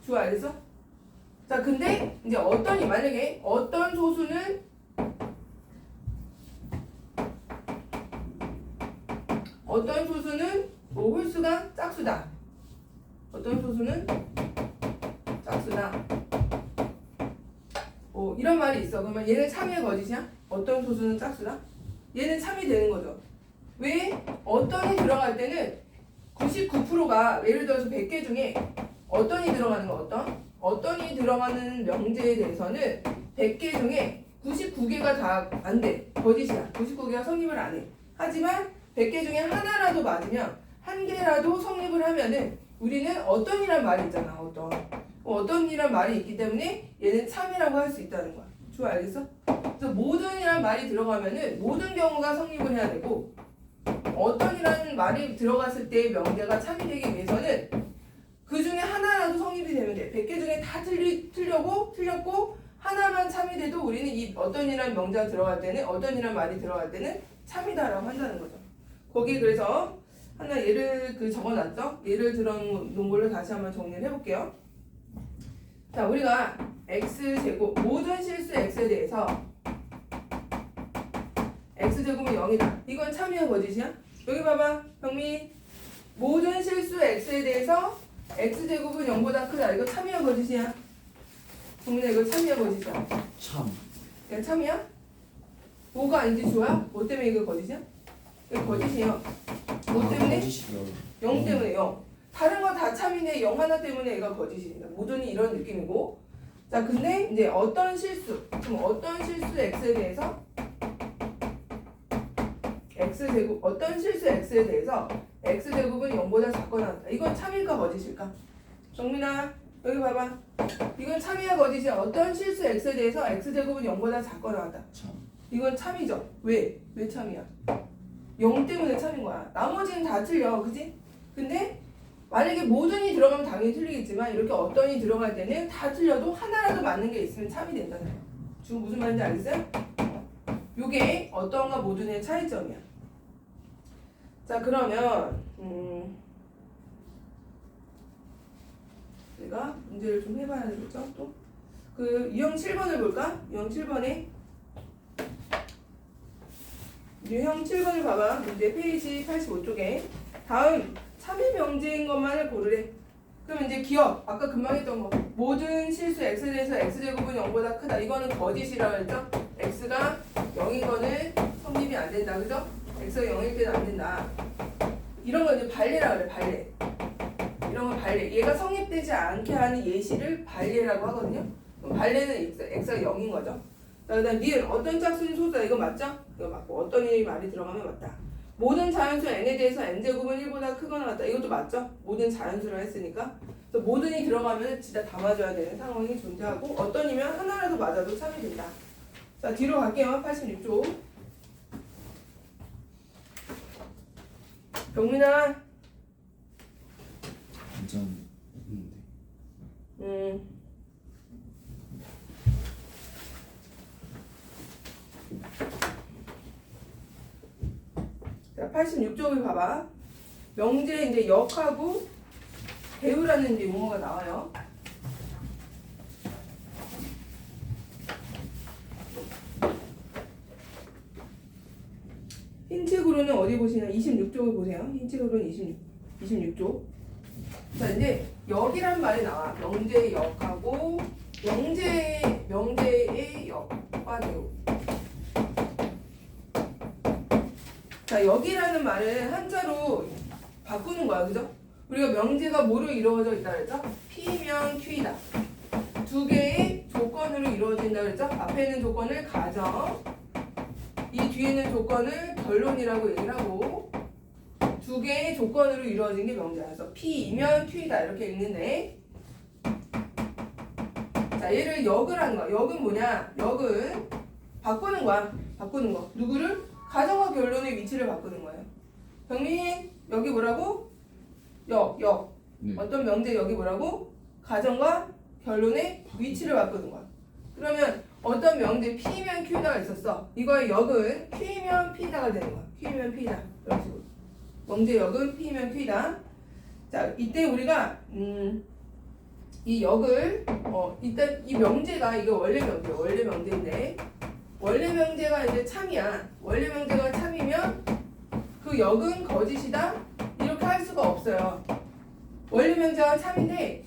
주어 알겠어? 자, 근데 이제 만약에 어떤 소수는 뭐 홀수가 짝수다. 어떤 소수는 짝수다. 이런 말이 있어. 그러면 얘는 참이야 거짓이야? 어떤 소수는 짝수다? 얘는 참이 되는 거죠. 왜? 어떤이 들어갈 때는 99%가 예를 들어서 100개 중에 어떤이 들어가는 거 어떤이 들어가는 명제에 대해서는 100개 중에 99개가 다 안 돼. 거짓이야. 99개가 성립을 안 해. 하지만 100개 중에 하나라도 맞으면 한 개라도 성립을 하면은 우리는 어떤이란 말이 있잖아. 어떤이란 말이 있기 때문에 얘는 참이라고 할 수 있다는 거야. 주어 알겠어? 그래서 모든이란 말이 들어가면은 모든 경우가 성립을 해야 되고 어떤이라는 말이 들어갔을 때 명제가 참이 되기 위해서는 그 중에 하나라도 성립이 되면 돼. 100개 중에 다 틀렸고 하나만 참이 돼도 우리는 이 어떤이라는 명제가 들어갈 때는 어떤이라는 말이 들어갈 때는 참이다라고 한다는 거죠. 거기 그래서 하나 예를 적어놨죠? 예를 들어놓은 걸로 다시 한번 정리를 해볼게요. 자, 우리가 x제곱 모든 실수 x에 대해서 x제곱은 0이다. 이건 참이야 거짓이야? 여기 봐봐 병민 모든 실수 x에 대해서 x제곱은 0보다 크다. 이거 참이야 거짓이야? 정민아 이거 참이야 거짓이야? 참. 이거 참이야? 뭐가 아닌지 주어야? 뭐 때문에 이거 거짓이야? 이거 거짓이에요. 뭐 때문에? 거짓이요. 0 때문에 0. 다른 거 다 참이네. 0 하나 때문에 얘가 거짓이다. 모든이 이런 느낌이고. 자, 근데 이제 어떤 실수 x에 대해서 x제곱 어떤 실수 x에 대해서 x제곱은 0보다 작거나 같다. 이건 참일까 거짓일까? 정민아 여기 봐봐. 이건 참이야 거짓이야? 어떤 실수 x에 대해서 x제곱은 0보다 작거나 같다. 참. 이건 참이죠. 왜 참이야? 0 때문에 참인 거야. 나머지는 다 틀려. 그지? 근데 만약에 모든이 들어가면 당연히 틀리겠지만 이렇게 어떤이 들어갈 때는 다 틀려도 하나라도 맞는 게 있으면 참이 된다는 거야. 지금 무슨 말인지 알겠어요? 요게 어떤과 모든의 차이점이야. 자, 그러면 내가 문제를 좀 해봐야 되겠죠? 또 유형 7번을 볼까? 유형 7번에 유형 7번을 봐봐. 문제 페이지 85쪽에 다음 참이 명제인 것만을 고르래. 그럼 이제 기억 아까 금방 했던 거 모든 실수 x에 대해서 x제곱은 0보다 크다. 이거는 거짓이라고 했죠? x가 0인 거는 성립이 안 된다. 그죠? x가 0일 때는 안 된다. 이런 거 이제 발례라 그래. 발례. 이런 건 발례. 얘가 성립되지 않게 하는 예시를 발례라고 하거든요. 그럼 발례는 x가 0인 거죠. 자, 그다음 니은 어떤 짝수는 소수다. 이거 맞죠? 이거 맞고 어떤 이 말이 들어가면 맞다. 모든 자연수 n에 대해서 n제곱은 1보다 크거나 같다. 이것도 맞죠? 모든 자연수를 했으니까. 그래서 모든이 들어가면 진짜 다 맞아야 되는 상황이 존재하고 어떤이면 하나라도 맞아도 참이 된다. 자, 뒤로 갈게요. 86쪽. 병민아. 완전 있는데. 자, 86쪽을 봐봐. 명제 이제 역하고 배우라는 이제 용어가 나와요. 흰 책으로는 어디 보시나? 26쪽을 보세요. 흰 책으로는 26쪽. 자, 이제 역이란 말이 나와. 명제의 역하고 명제의 역과 배우. 자, 역이라는 말을 한자로 바꾸는 거야. 그죠? 우리가 명제가 뭐로 이루어져 있다 그랬죠? P면 Q이다. 두 개의 조건으로 이루어진다 그랬죠? 앞에 있는 조건을 가정, 이 뒤에 있는 조건을 결론이라고 얘기를 하고 두 개의 조건으로 이루어진 게 명제야. 그래서 P이면 Q이다 이렇게 읽는데 자, 얘를 역을 하는 거야. 역은 뭐냐? 역은 바꾸는 거야. 바꾸는 거. 누구를? 가정과 결론의 위치를 바꾸는 거예요. 병민 여기 뭐라고? 역. 네. 어떤 명제 여기 뭐라고? 가정과 결론의 위치를 바꾸는 거야. 그러면 어떤 명제 P면 Q다가 있었어. 이거의 역은 Q면 P다가 되는 거야. Q면 P다. 이런 식으로. 명제 역은 P면 Q다. 자, 이때 우리가 이 역을 일단 이 명제가 이거 원래 명제인데 원래 명제가 이제 참이야. 원래 명제가 참이면 그 역은 거짓이다. 이렇게 할 수가 없어요. 원래 명제가 참인데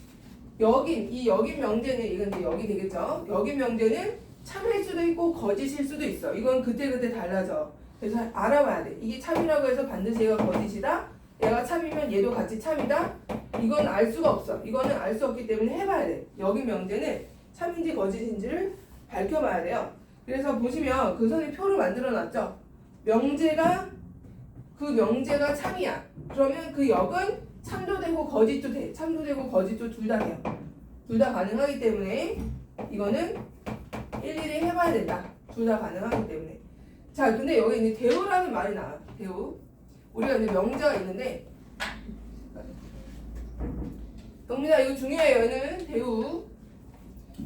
이 역인 명제는 이건 이제 역이 되겠죠. 역인 명제는 참일 수도 있고 거짓일 수도 있어. 이건 그때그때 달라져. 그래서 알아봐야 돼. 이게 참이라고 해서 반드시 얘가 거짓이다. 얘가 참이면 얘도 같이 참이다. 이건 알 수가 없어. 이거는 알 수 없기 때문에 해봐야 돼. 역인 명제는 참인지 거짓인지를 밝혀봐야 돼요. 그래서 보시면 그 선에 표를 만들어 놨죠. 그 명제가 참이야. 그러면 그 역은 참도 되고 거짓도 돼. 참도 되고 거짓도 둘 다 돼요. 둘 다 가능하기 때문에 이거는 일일이 해봐야 된다. 둘 다 가능하기 때문에. 자, 근데 여기 이제 대우라는 말이 나와요. 대우. 우리가 이제 명제가 있는데, 동민아 이거 중요해요. 얘는 대우.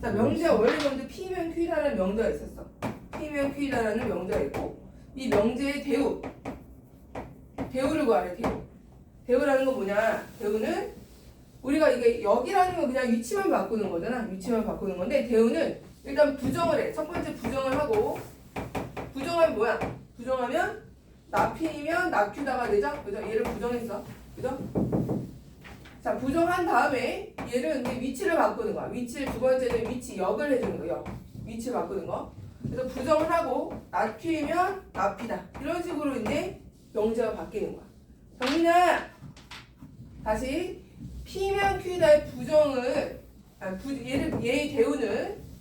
자, 명제 원래 명제 P면 Q다라는 명제가 있었어. P면 Q다라는 명제가 있고, 이 명제의 대우를 구하래. 대우라는 건 뭐냐? 대우는 우리가 이게 역이라는 건 그냥 위치만 바꾸는 거잖아. 위치만 바꾸는 건데 대우는 일단 부정을 해. 첫 번째 부정을 하고 부정하면 뭐야? 부정하면 나 P면 나 Q다가 되죠? 그죠? 얘를 부정했어. 그죠? 자, 부정한 다음에 얘를 이제 위치를 바꾸는 거야. 위치를 두 번째는 위치 역을 해주는 거예요. 위치 바꾸는 거. 그래서 부정을 하고 나 Q면 나 P다. 이런 식으로 이제 명제가 바뀌는 거야. 정민아, 다시 P면 Q다의 부정을 얘의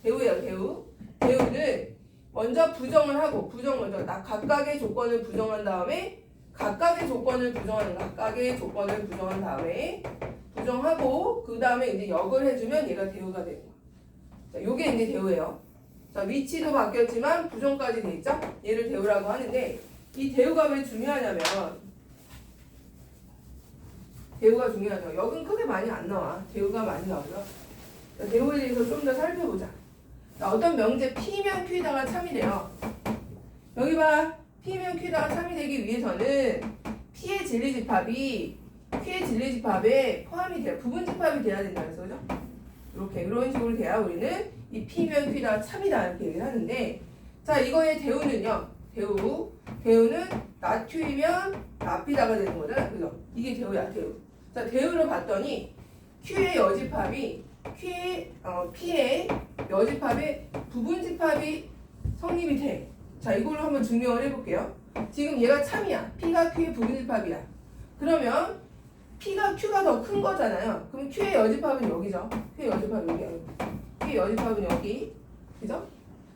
대우예요. 대우는 먼저 부정을 하고 각각의 조건을 부정한 다음에 각각의 조건을 부정한 다음에 부정하고 그 다음에 이제 역을 해주면 얘가 대우가 되는 거야. 자, 요게 이제 대우예요. 자, 위치도 바뀌었지만 부정까지 돼 있죠? 얘를 대우라고 하는데 이 대우가 왜 중요하냐면 대우가 중요하죠. 역은 크게 많이 안 나와. 대우가 많이 나오죠. 자, 대우에 대해서 좀 더 살펴보자. 자, 어떤 명제 P면 Q다가 참이래요. 여기 봐. P면 Q다가 참이 되기 위해서는 P의 진리집합이 Q의 진리집합에 포함이 돼요. 부분집합이 돼야 된다 그래서 그죠? 이런 식으로 돼야 우리는 이 P면 Q다가 참이다 이렇게 얘기를 하는데 자, 이거의 대우는요. 대우는 나 Q이면 나 P다가 되는 거잖아. 그죠? 이게 대우야, 대우. 자, 대우를 봤더니 Q의 여집합이 P의 여집합에 부분집합이 성립이 돼. 자, 이걸로 한번 증명을 해볼게요. 지금 얘가 참이야. P가 Q의 부분집합이야. 그러면 P가 Q가 더 큰 거잖아요. 그럼 Q의 여집합은 여기죠. Q의 여집합은 여기야. Q의 여집합은 여기. 그죠?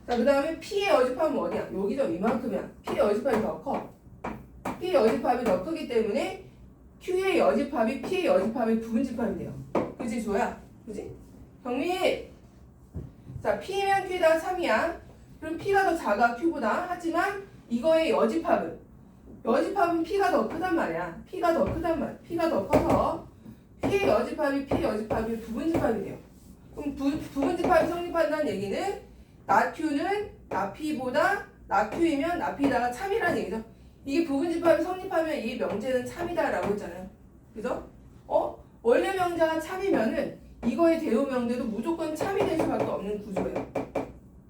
자, 그 다음에 P의 여집합은 어디야? 여기죠. 이만큼이야. P의 여집합이 더 커. P의 여집합이 더 크기 때문에 Q의 여집합이 P의 여집합의 부분집합이 돼요. 그치, 조야? 그치? 경미! 자, P면 Q다 3이야. 그럼 P가 더 작아, Q보다. 하지만 이거의 여집합은 P가 더 크단 말이야. P가 더 커서 Q의 여집합이 P의 여집합이 부분집합이 돼요. 그럼 부분집합이 성립한다는 얘기는 나 Q는 나 P보다 나 Q이면 나 P다가 참이라는 얘기죠. 이게 부분집합이 성립하면 이 명제는 참이다라고 했잖아요. 그죠? 원래 명제가 참이면은 이거의 대우 명제도 무조건 참이 될 수밖에 없는 구조예요.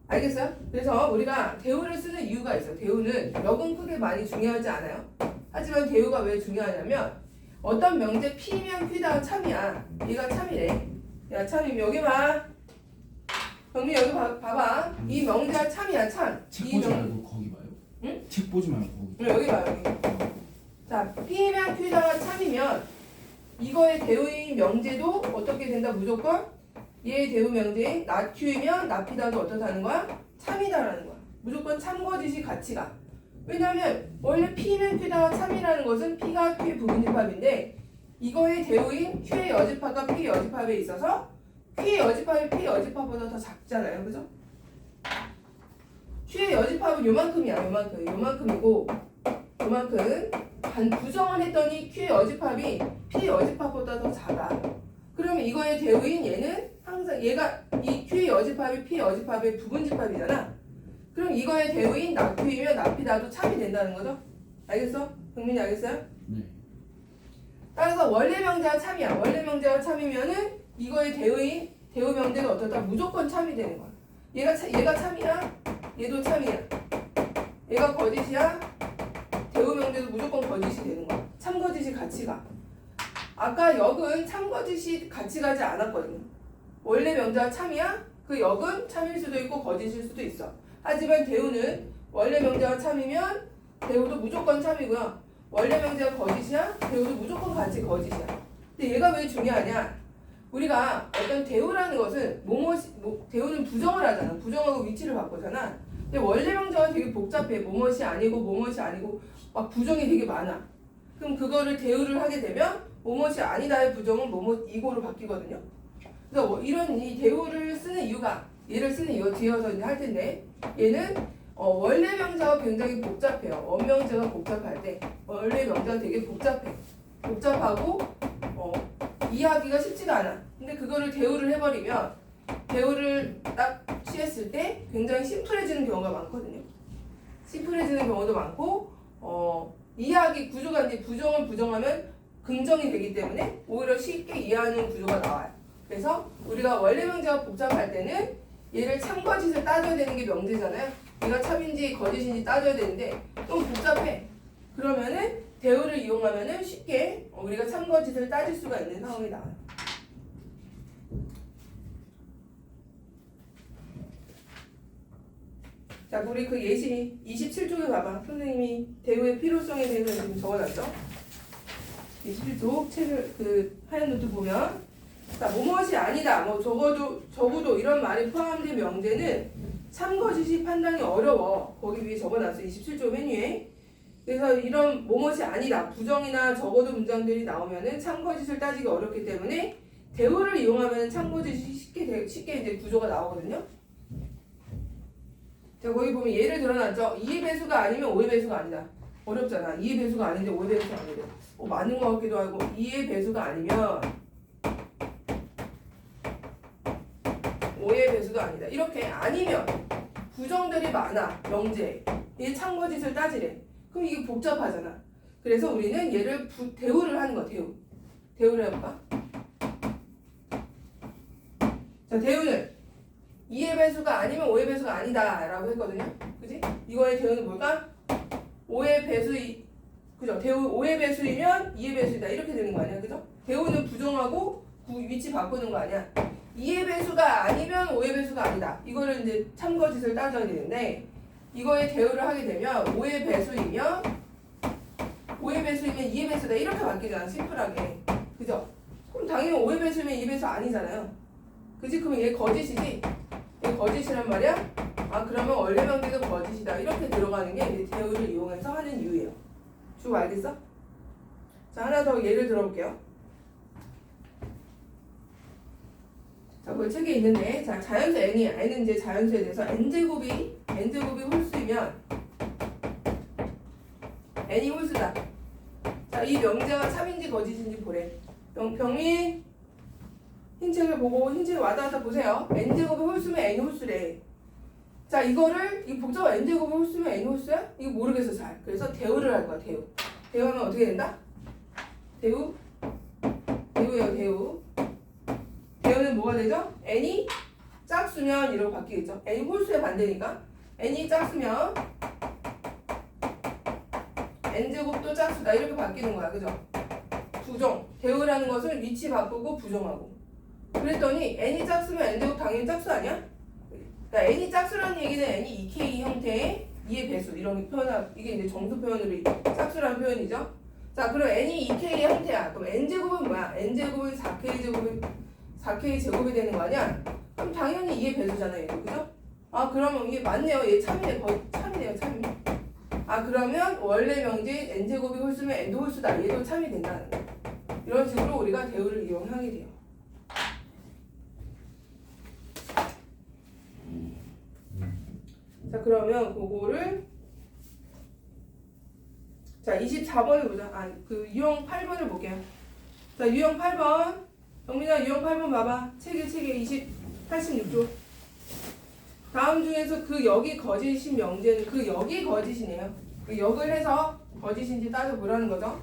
알겠어요? 그래서 우리가 대우를 쓰는 이유가 있어요. 대우는 역은 크게 많이 중요하지 않아요. 하지만 대우가 왜 중요하냐면 어떤 명제 P면 Q다가 참이야. 얘가 참이래. 야, 참이면 여기 봐. 경민 여기 봐봐. 이 명제가 참이야, 참. 책 보지 말고 거기 봐요. 응? 책 보지 말고 거기. 여기 봐, 여기. 자, P면 Q다가 참이면 이거의 대우인 명제도 어떻게 된다? 무조건 얘의 대우 명제인 나 Q이면 나 P다도 어떻다는 거야? 참이다라는 거야. 무조건 참거짓이 같이 가. 왜냐면 원래 P면 Q다가 참이라는 것은 P가 Q의 부분집합인데 이거의 대우인 Q의 여집합과 P의 여집합에 있어서 Q의 여집합이 P의 여집합보다 더 작잖아요. 그죠? Q의 여집합은 요만큼이야. 요만큼이고 요만큼 부정을 했더니 Q의 여집합이 P의 여집합보다 더 작아. 그럼 이거의 대우인 얘는 항상 항상 얘가 이 Q의 여집합이 P의 여집합의 부분집합이잖아. 그럼 이거의 대우인 나Q이면 나P 나도 참이 된다는 거죠? 알겠어? 경민이 알겠어요? 네. 따라서 원래 명제가 참이야. 원래 명제가 참이면은 이거의 대우인 대우 명제가 어떻다? 무조건 참이 되는 거야. 얘가 참이야. 얘도 참이야. 얘가 거짓이야. 대우 명제도 무조건 거짓이 되는 거야. 참거짓이 같이 가. 아까 역은 참거짓이 같이 가지 않았거든요. 원래 명제가 참이야. 그 역은 참일 수도 있고 거짓일 수도 있어. 하지만 대우는 원래 명제가 참이면 대우도 무조건 참이고요. 원래 명제가 거짓이야. 대우도 무조건 같이 거짓이야. 근데 얘가 왜 중요하냐? 우리가 어떤 대우라는 것은 대우는 부정을 하잖아. 부정하고 위치를 바꾸잖아. 근데 원래 명제가 되게 복잡해. 뭐뭇이 아니고 막 부정이 되게 많아. 그럼 그거를 대우를 하게 되면 뭐뭇이 아니다의 부정은 뭐뭇이고로 바뀌거든요. 그래서 뭐 이런 이 대우를 쓰는 이유가 얘를 쓰는 이유 뒤에서 이제 할 텐데 얘는 원래 명제가 굉장히 복잡해요. 원명제가 복잡할 때 원래 명제가 되게 복잡하고 이해하기가 쉽지가 않아. 근데 그거를 대우를 해버리면 대우를 딱 취했을 때 굉장히 심플해지는 경우가 많거든요. 심플해지는 경우도 많고 이해하기 구조가 이제 부정을 부정하면 긍정이 되기 때문에 오히려 쉽게 이해하는 구조가 나와요. 그래서 우리가 원래 명제가 복잡할 때는 얘를 참거짓을 따져야 되는 게 명제잖아요. 얘가 참인지 거짓인지 따져야 되는데 너무 복잡해. 그러면은 대우를 이용하면은 쉽게 우리가 참거짓을 따질 수가 있는 상황이 나와요. 자, 우리 그 예시 27쪽에 봐봐. 선생님이 대우의 필요성에 대해서 지금 적어놨죠. 27쪽 책을 그 하얀 노트 보면 자, 뭐뭇이 아니다. 뭐 적어도 이런 말이 포함된 명제는 참거짓이 판단이 어려워. 거기 위에 적어놨어. 27쪽 메뉴에. 그래서 이런 뭐뭇이 아니다. 부정이나 적어도 문장들이 나오면은 참거짓을 따지기 어렵기 때문에 대우를 이용하면 참거짓이 쉽게 이제 구조가 나오거든요. 자, 거기 보면 예를 들어놨죠. 2의 배수가 아니면 5의 배수가 아니다. 어렵잖아. 2의 배수가 아닌데 5의 배수가 아니래. 맞는 것 같기도 하고 2의 배수가 아니면 5의 배수가 아니다. 이렇게 아니면 부정들이 많아. 명제. 얘 참거짓을 따지래. 그럼 이게 복잡하잖아. 그래서 우리는 얘를 대우를 하는 거야. 대우를 해볼까? 자, 대우는 2의 배수가 아니면 5의 배수가 아니다 라고 했거든요. 그지? 이거의 대우는 뭘까? 5의 배수 그죠? 대우 5의 배수이면 2의 배수이다 이렇게 되는 거 아니야? 그죠? 대우는 부정하고 위치 바꾸는 거 아니야? 2의 배수가 아니면 5의 배수가 아니다. 이거를 이제 참거짓을 따져야 되는데 이거의 대우를 하게 되면 5의 배수이면 2의 배수다 이렇게 바뀌잖아. 심플하게. 그죠? 그럼 당연히 5의 배수면 2의 배수 아니잖아요. 그지? 그럼 얘 거짓이지? 얘 거짓이란 말이야? 아, 그러면 원래 명제도 거짓이다. 이렇게 들어가는 게 이제 대우를 이용해서 하는 이유예요. 쭉 알겠어? 자, 하나 더 예를 들어볼게요. 자, 그 책에 있는데, 자, 자연수 n은 이제 자연수에 대해서 n제곱이 홀수이면 n이 홀수다. 자, 이 명제가 참인지 거짓인지 보래. 병민 흰 책을 보고 흰 책 와닿아서 보세요. n제곱이 홀수면 n이 홀수래. 자, 이거를 이 복잡한 n제곱이 홀수면 n이 홀수야? 이거 모르겠어 잘. 그래서 대우를 할 거야. 대우하면 어떻게 된다? 대우예요. 대우는 뭐가 되죠? n이 짝수면 이렇게 바뀌겠죠. n이 홀수의 반대니까 n이 짝수면 n제곱도 짝수다 이렇게 바뀌는 거야. 그죠? 부정. 대우라는 것은 위치 바꾸고 부정하고. 그랬더니 n이 짝수면 n제곱 당연히 짝수 아니야? 그러니까 n이 짝수라는 얘기는 n이 2k 형태의 2의 배수 이런 이게 이제 정수 표현으로 짝수라는 표현이죠. 자, 그럼 n이 2k의 형태야. 그럼 n제곱은 뭐야? n제곱은 4k 제곱이 되는 거 아니야? 그럼 당연히 2의 배수잖아, 얘도. 그죠? 아, 그러면 이게 맞네요. 얘 참이네. 거의 참이네요. 아, 그러면 원래 명제인 n제곱이 홀수면 n도 홀수다. 얘도 참이 된다는 거. 이런 식으로 우리가 대우를 이용하게 돼요. 자, 그러면 그거를 자, 24번을 보자. 그 유형 8번을 볼게요. 자, 유형 8번. 영민아, 유형 8번 봐봐. 책에 86조. 다음 중에서 그 역이 거짓인 명제는 그 역이 거짓이네요. 그 역을 해서 거짓인지 따져보라는 거죠.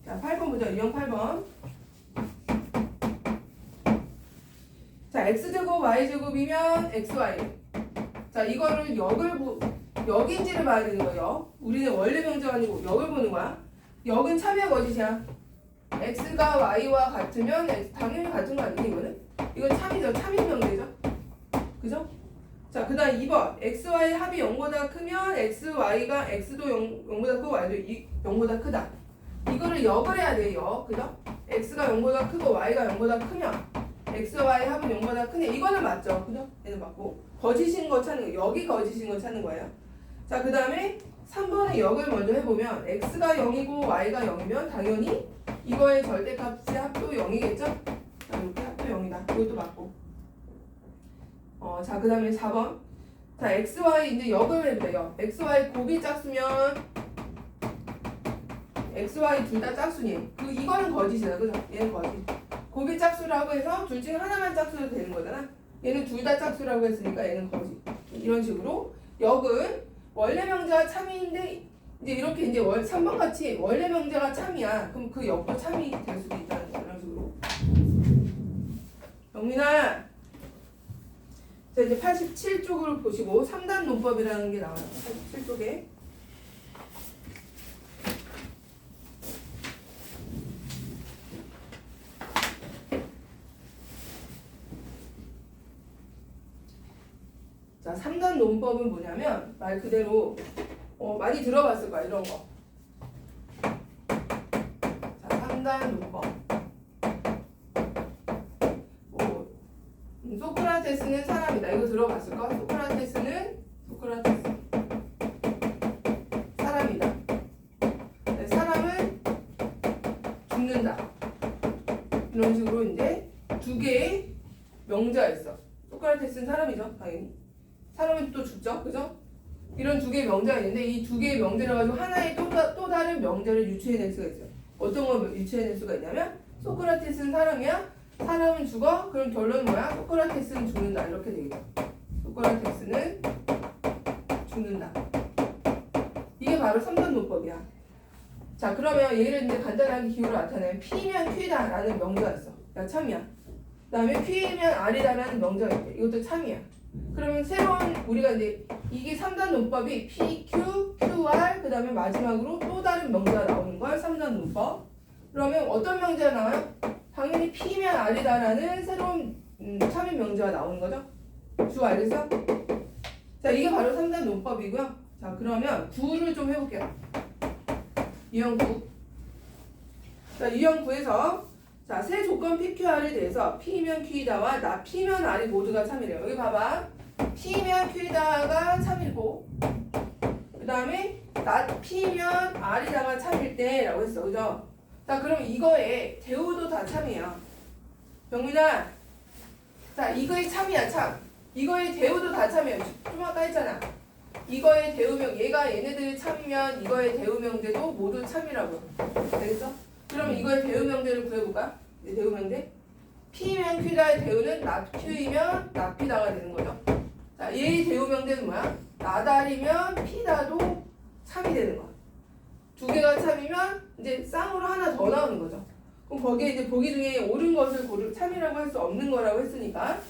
자, 8번 보자. 유형 8번. 자, x제곱 y제곱이면 xy. 자, 이거를 역인지를 봐야 되는 거예요. 우리는 원래 명제가 아니고 역을 보는 거야. 역은 참이야 거짓이야? x가 y와 같으면 당연히 같은 거 아니니 이거는? 이건 참이죠. 참인 명제죠. 그죠? 자, 그 다음 2번. xy 합이 0보다 크면 xy가 x도 0보다 크고 y도 0보다 크다. 이거를 역을 해야 돼요. 그죠? x가 0보다 크고 y가 0보다 크면 xy 합은 0보다 크네. 이거는 맞죠. 그죠? 얘는 맞고. 거짓인 거 찾는 거. 역이 거짓인 거 찾는 거예요. 자, 그 다음에 3번의 역을 먼저 해보면 x가 0이고 y가 0이면 당연히 이거의 절대값의 합도 0이겠죠? 자, 이렇게 합도 0이다. 이것도 맞고. 자, 그 다음에 4번. 자, xy 이제 역을 해보래요. xy 곱이 짝수면 xy 둘 다 짝수니. 이거는 거짓이다. 그죠? 얘는 거짓. 곱이 짝수라고 해서 둘 중에 하나만 짝수로 되는 거잖아. 얘는 둘 다 짝수라고 했으니까 얘는 거짓. 이런 식으로 역은 원래 명제가 참이인데 이제 이렇게 이제 3번 같이 원래 명제가 참이야. 그럼 그 역도 참이 될 수도 있다는 거. 이런 식으로. 영민아. 자, 이제 87쪽을 보시고 3단 논법이라는 게 나와요. 87쪽에. 자, 3단 논법은 뭐냐면 말 그대로 많이 들어봤을 거야. 이런 거. 자, 3단 논법. 소크라테스는 사람이다. 이거 들어봤을 거? 소크라테스 사람이다. 네, 사람은 죽는다. 이런 식으로 이제 두 개의 명제가 있어. 소크라테스는 사람이죠, 당연히. 사람은 또 죽죠, 그죠? 이런 두 개의 명제가 있는데 이 두 개의 명제를 가지고 하나의 또 다른 명제를 유추해낼 수가 있어요. 어떤 걸 유추해낼 수가 있냐면 소크라테스는 사람이야. 사람은 죽어? 그럼 결론은 뭐야? 소크라테스는 죽는다. 이렇게 되겠죠. 소크라테스는 죽는다. 이게 바로 3단 논법이야. 자, 그러면 얘를 이제 간단하게 기호로 나타내면 P면 Q다 라는 명제가 있어. 야, 참이야. 그 다음에 Q면 R이다 라는 명제가 있대. 이것도 참이야. 그러면 새로운 우리가 이제 이게 3단 논법이 P, Q, QR 그 다음에 마지막으로 또 다른 명제가 나오는 걸 3단 논법. 그러면 어떤 명제가 나와요? 당연히 P면 R이다라는 새로운 참인 명제가 나오는 거죠. 주 알겠어? 자, 이게 바로 3단 논법이고요. 자, 그러면 9를 좀 해볼게요. 유형 9. 자, 유형 9에서 자, 세 조건 PQR에 대해서 P면 Q이다와 P면 R이 모두가 참이래요. 여기 봐봐. P면 Q이다가 참이고 그 다음에 P면 R이다가 참일 때라고 했어. 그죠? 자, 그럼 이거에 대우도 다 참이야. 병민아. 자, 이거의 참이야, 참. 이거의 대우도 다 참이야. 좀 아까 했잖아. 이거의 대우명, 얘가 얘네들이 참이면 이거의 대우명제도 모두 참이라고. 알겠어? 그럼 이거의 대우명제를 구해볼까? 대우명제. P면 Q다의 대우는 Q이면 P다가 되는 거죠. 자, 얘의 대우명제는 뭐야? 나달이면 P다도 참이 되는 거야. 두 개가 참이면 이제 쌍으로 하나 더 나오는 거죠. 그럼 거기에 이제 보기 중에 옳은 것을 고를 참이라고 할 수 없는 거라고 했으니까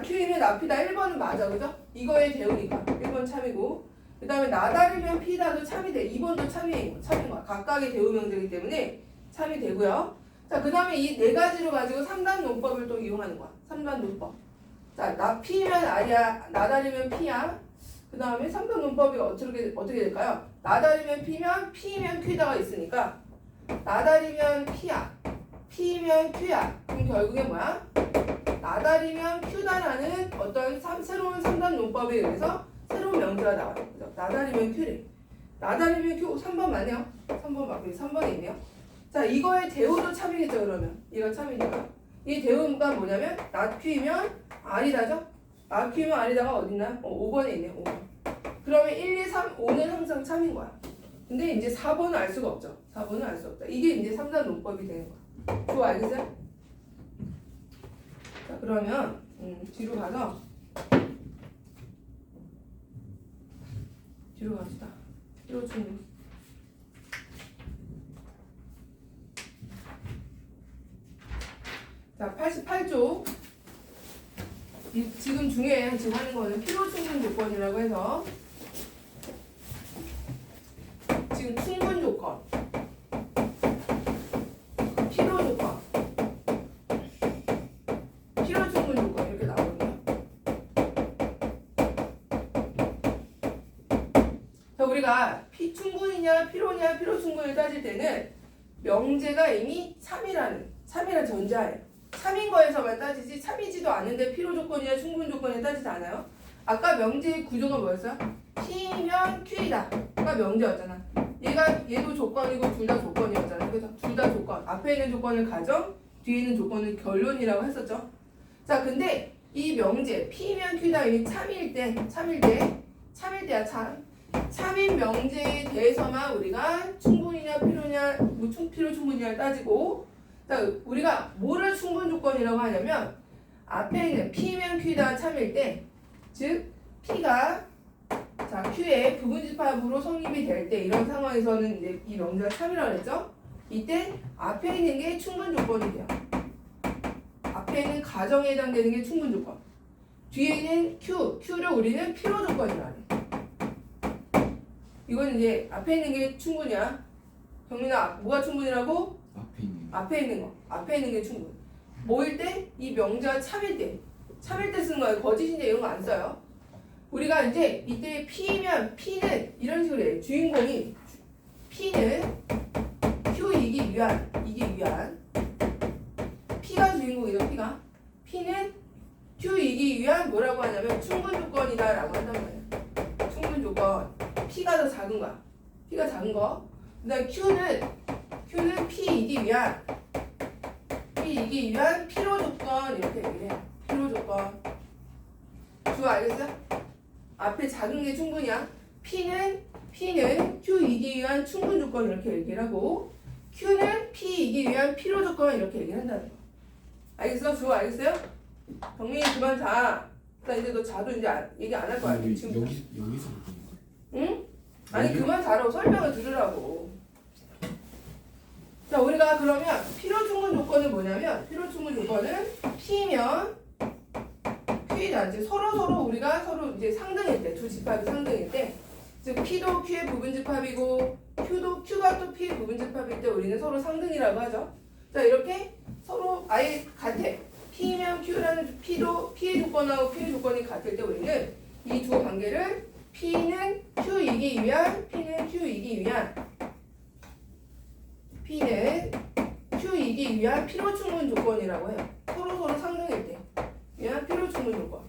Q이면 P다 1번은 맞아. 그죠? 이거의 대우니까 1번 참이고 그 다음에 나다르면 P다도 참이 돼. 2번도 참인 거야. 각각의 대우 명제이기 때문에 참이 되고요. 자, 그 다음에 이 네 가지로 가지고 3단 논법을 또 이용하는 거야. 3단 논법. 자, P면 R이야. 나다르면 P야. 그 다음에 3단 논법이 어떻게 될까요? 나다리면 P면 Q다가 있으니까 나다리면 P야. P면 Q야. 그럼 결국에 뭐야? 나다리면 Q다라는 어떤 새로운 3단 논법에 의해서 새로운 명제가 나와요. 그죠? 나다리면 Q래. 나다리면 Q 3번 맞네요. 3번 맞고 3번에 있네요. 자, 이거의 대우도 참이겠죠, 그러면. 얘가 참이니까. 이 대우가 뭐냐면 Q이면 R이다죠? Q이면 R이다가 어딨나? 5번에 있네. 5번. 그러면 1, 2, 3, 5는 항상 참인 거야. 근데 이제 4번은 알 수가 없죠. 4번은 알 수 없다. 이게 이제 3단 논법이 되는 거야. 그거 알겠어요? 자, 자 그러면 뒤로 가서 뒤로 갑시다. 피로 충분. 자 88조. 지금 중에 지금 하는 거는 피로 충분 조건이라고 해서 지금 충분 조건, 피로 조건, 피로 충분 조건 이렇게 나오거든요. 자 우리가 피 충분이냐 피로냐 피로 충분을 따질 때는 명제가 이미 3이라는 전제하에 3인 거에서만 따지지 3이지도 않은데 피로 조건이냐 충분 조건에 따지지 않아요. 아까 명제의 구조가 뭐였어요? P면 Q이다가 명제였잖아. 얘도 조건이고 둘 다 조건이었잖아. 그래서 둘 다 조건. 앞에 있는 조건을 가정, 뒤에 있는 조건을 결론이라고 했었죠. 자, 근데 이 명제 P면 Q다 이미 참일 때야 참. 참인 명제에 대해서만 우리가 충분이냐 피로냐, 뭐 피로 충분이냐를 따지고. 자, 우리가 뭐를 충분 조건이라고 하냐면 앞에 있는 P면 Q다 참일 때, 즉 P가 자 Q의 부분집합으로 성립이 될 때 이런 상황에서는 이제 이 명제가 참이라고 했죠. 이때 앞에 있는 게 충분 조건이 돼요. 앞에 있는 가정에 해당되는 게 충분 조건. 뒤에 있는 Q를 우리는 피로 조건이라 해. 이건 이제 앞에 있는 게 충분이야. 경민아, 뭐가 충분이라고? 앞에 있는 게 충분. 뭐일 때? 이 명제가 참일 때 쓰는 거예요. 거짓인데 이런 거 안 써요. 우리가 이제 이때 P면 P는 이런 식으로 해요. 주인공이 P는 Q이기 위한 P가 주인공이죠. P는 Q이기 위한 뭐라고 하냐면 충분 조건이다 라고 한단 말이에요. 충분 조건. P가 더 작은 거야. P가 작은 거. 그 다음 Q는 P이기 위한 피로 조건 이렇게 얘기해요. 피로 조건. 주어 알겠어요? 앞에 작은 게 충분이야. P는 Q이기 위한 충분 조건 이렇게 얘기를 하고 Q는 P이기 위한 피로 조건 이렇게 얘기를 한다는 거. 알겠어? 주어 알겠어요? 정민이 그만 자. 나 이제 너 자도 이제 얘기 안 할 거야. 지금. 여기서 응? 아니 그만 자라고 설명을 들으라고. 자 우리가 그러면 피로 충분 조건은 뭐냐면 피로 충분 조건은 P면 Q이다. 이제 서로 우리가 서로 이제 상등일 때, 두 집합이 상등일 때, 즉 P도 Q의 부분집합이고 Q가 또 P의 부분집합일 때 우리는 서로 상등이라고 하죠. 자 이렇게 서로 아예 같아. P면 Q라는 P도 P의 조건하고 Q의 조건이 같을 때 우리는 이 두 관계를 P는 Q이기 위한 피로 충분 조건이라고 해요. 서로 상등일 때. 위한 피로 충분 조건.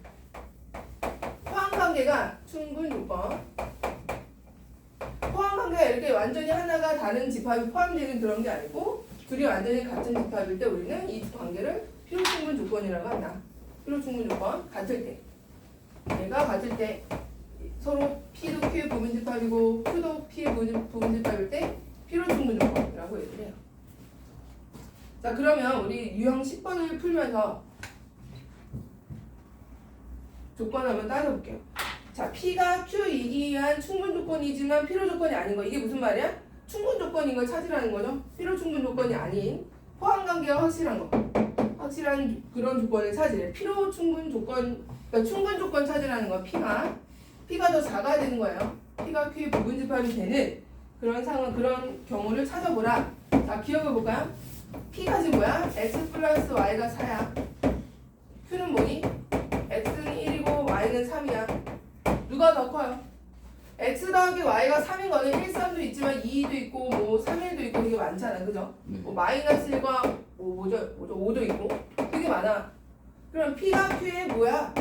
포함관계가 충분 조건. 포함관계가 이렇게 완전히 하나가 다른 집합이 포함되는 그런 게 아니고 둘이 완전히 같은 집합일 때 우리는 이 관계를 피로 충분 조건이라고 한다. 피로 충분 조건 같을 때. 얘가 같을 때 서로 P도 Q의 부분집합이고 Q도 P의 부분집합일 때 피로 충분 조건이라고 얘기를 해요. 자 그러면 우리 유형 10번을 풀면서 조건 한번 따져볼게요. 자, P가 Q이기 위한 충분 조건이지만 피로 조건이 아닌 거. 이게 무슨 말이야? 충분 조건인 걸 찾으라는 거죠. 피로 충분 조건이 아닌 포함 관계가 확실한 거. 확실한 그런 조건을 찾으래. 피로 충분 조건, 그러니까 충분 조건 찾으라는 거. P가 더 작아야 되는 거예요. P가 Q의 부분집합이 되는 그런 상황, 그런 경우를 찾아보라. 자, 기억해 볼까요? P가 지금 뭐야? X 플러스 Y가 4야. Q는 뭐니? X는 1이고 Y는 3이야. 누가 더 커요? X 더하기 Y가 3인 거는 1, 3도 있지만 2도 있고 뭐 3, 1도 있고 되게 많잖아. 그죠? 네. 뭐 마이너스 1과 뭐 5도 있고 되게 많아. 그럼 P가 Q의 뭐야?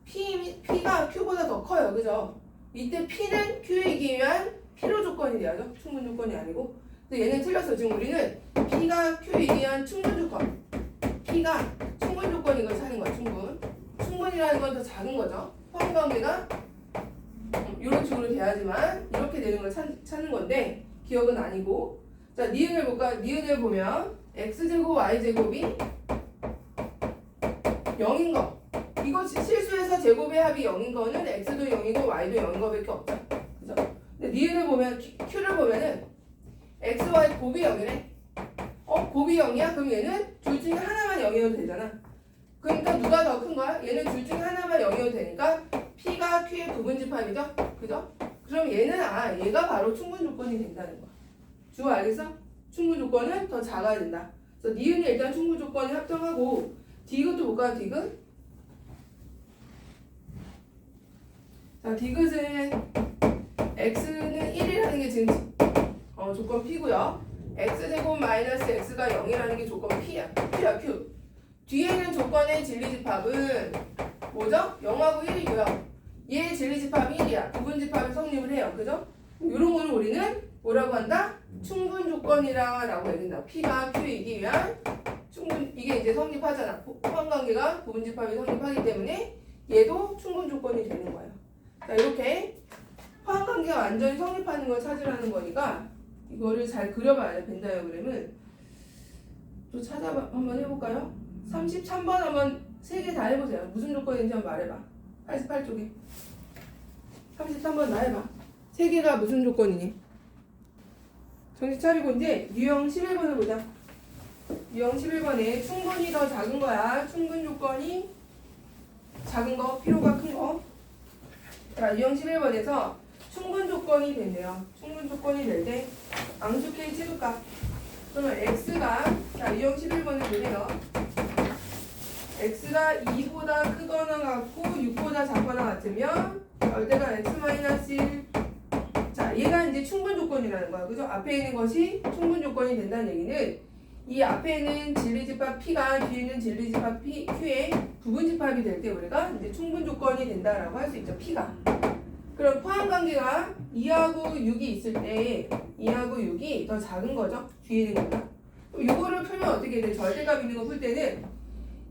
P가 Q보다 더 커요. 그죠? 이때 P는 Q이기 위한 피로 조건이 돼야죠. 충분 조건이 아니고. 근데 얘는 틀렸어. 지금 우리는 P가 Q이기 위한 충분 조건. P가 충분 조건인 걸 찾는 거야. 충분이라는 건 더 작은 거죠. 포함 관계가 이런 식으로 돼야지만 이렇게 되는 걸 찾는 건데 기억은 아니고. 자, 니은을 볼까? 니은을 보면 x제곱 y제곱이 0인 거. 이거 실수해서 제곱의 합이 0인 거는 x도 0이고 y도 0인 거밖에 없죠. 그죠? 근데 니은을 보면 q를 보면은 x, y 곱이 0이네. 곱이 0이야? 그럼 얘는 둘 중에 하나만 0이어도 되잖아. 그러니까 누가 더 큰 거야? 얘는 둘 중에 하나만 0이어도 되니까 p가 q의 부분집합이죠? 그죠? 그럼 얘는 얘가 바로 충분 조건이 된다는 거야. 주어 알겠어? 충분 조건은 더 작아야 된다. 그래서 니은이 일단 충분 조건이 합정하고 디귿도 볼까요? 디귿? 자, 디귿은 x는 1이라는 게 지금 조건 p고요. x제곱 마이너스 x가 0이라는 게 조건 p야. q야 q. 뒤에 있는 조건의 진리집합은 뭐죠? 0하고 1이고요. 얘의 진리집합이 1이야. 부분집합이 성립을 해요. 그죠? 이런 거를 우리는 뭐라고 한다? 충분 조건이라고 얘기한다. p가 q이기 위한 이게 이제 성립하잖아. 포함관계가 부분집합이 성립하기 때문에 얘도 충분 조건이 되는 거예요. 자, 이렇게 포함관계가 완전히 성립하는 걸 찾으라는 거니까 이거를 잘 그려봐야 돼. 벤 다이어그램은 또 한번 해볼까요? 33번 한번 3개 다 해보세요. 무슨 조건인지 한번 말해봐. 88쪽에 33번 나 해봐. 3개가 무슨 조건이니? 정신 차리고 이제 유형 11번을 보자. 유형 11번에 충분히 더 작은 거야. 충분 조건이 작은 거, 필요가 큰 거. 자, 유형 11번에서 충분 조건이 된대요. 충분 조건이 될 때 앙수 K 최소값. 그러면 x가 자, 유형 11번을 보세요. x가 2보다 크거나 같고 6보다 작거나 같으면 절대가 x-1. 자, 얘가 이제 충분 조건이라는 거야. 그죠? 앞에 있는 것이 충분 조건이 된다는 얘기는 이 앞에 있는 진리집합 p가 뒤에 있는 진리집합 q의 부분집합이 될 때 우리가 이제 충분 조건이 된다라고 할 수 있죠. p가. 그럼 포함관계가 2하고 6이 있을 때 2하고 6이 더 작은 거죠. 뒤에 있는 거가. 그럼 이거를 풀면 어떻게 돼? 절대값 있는 거 풀 때는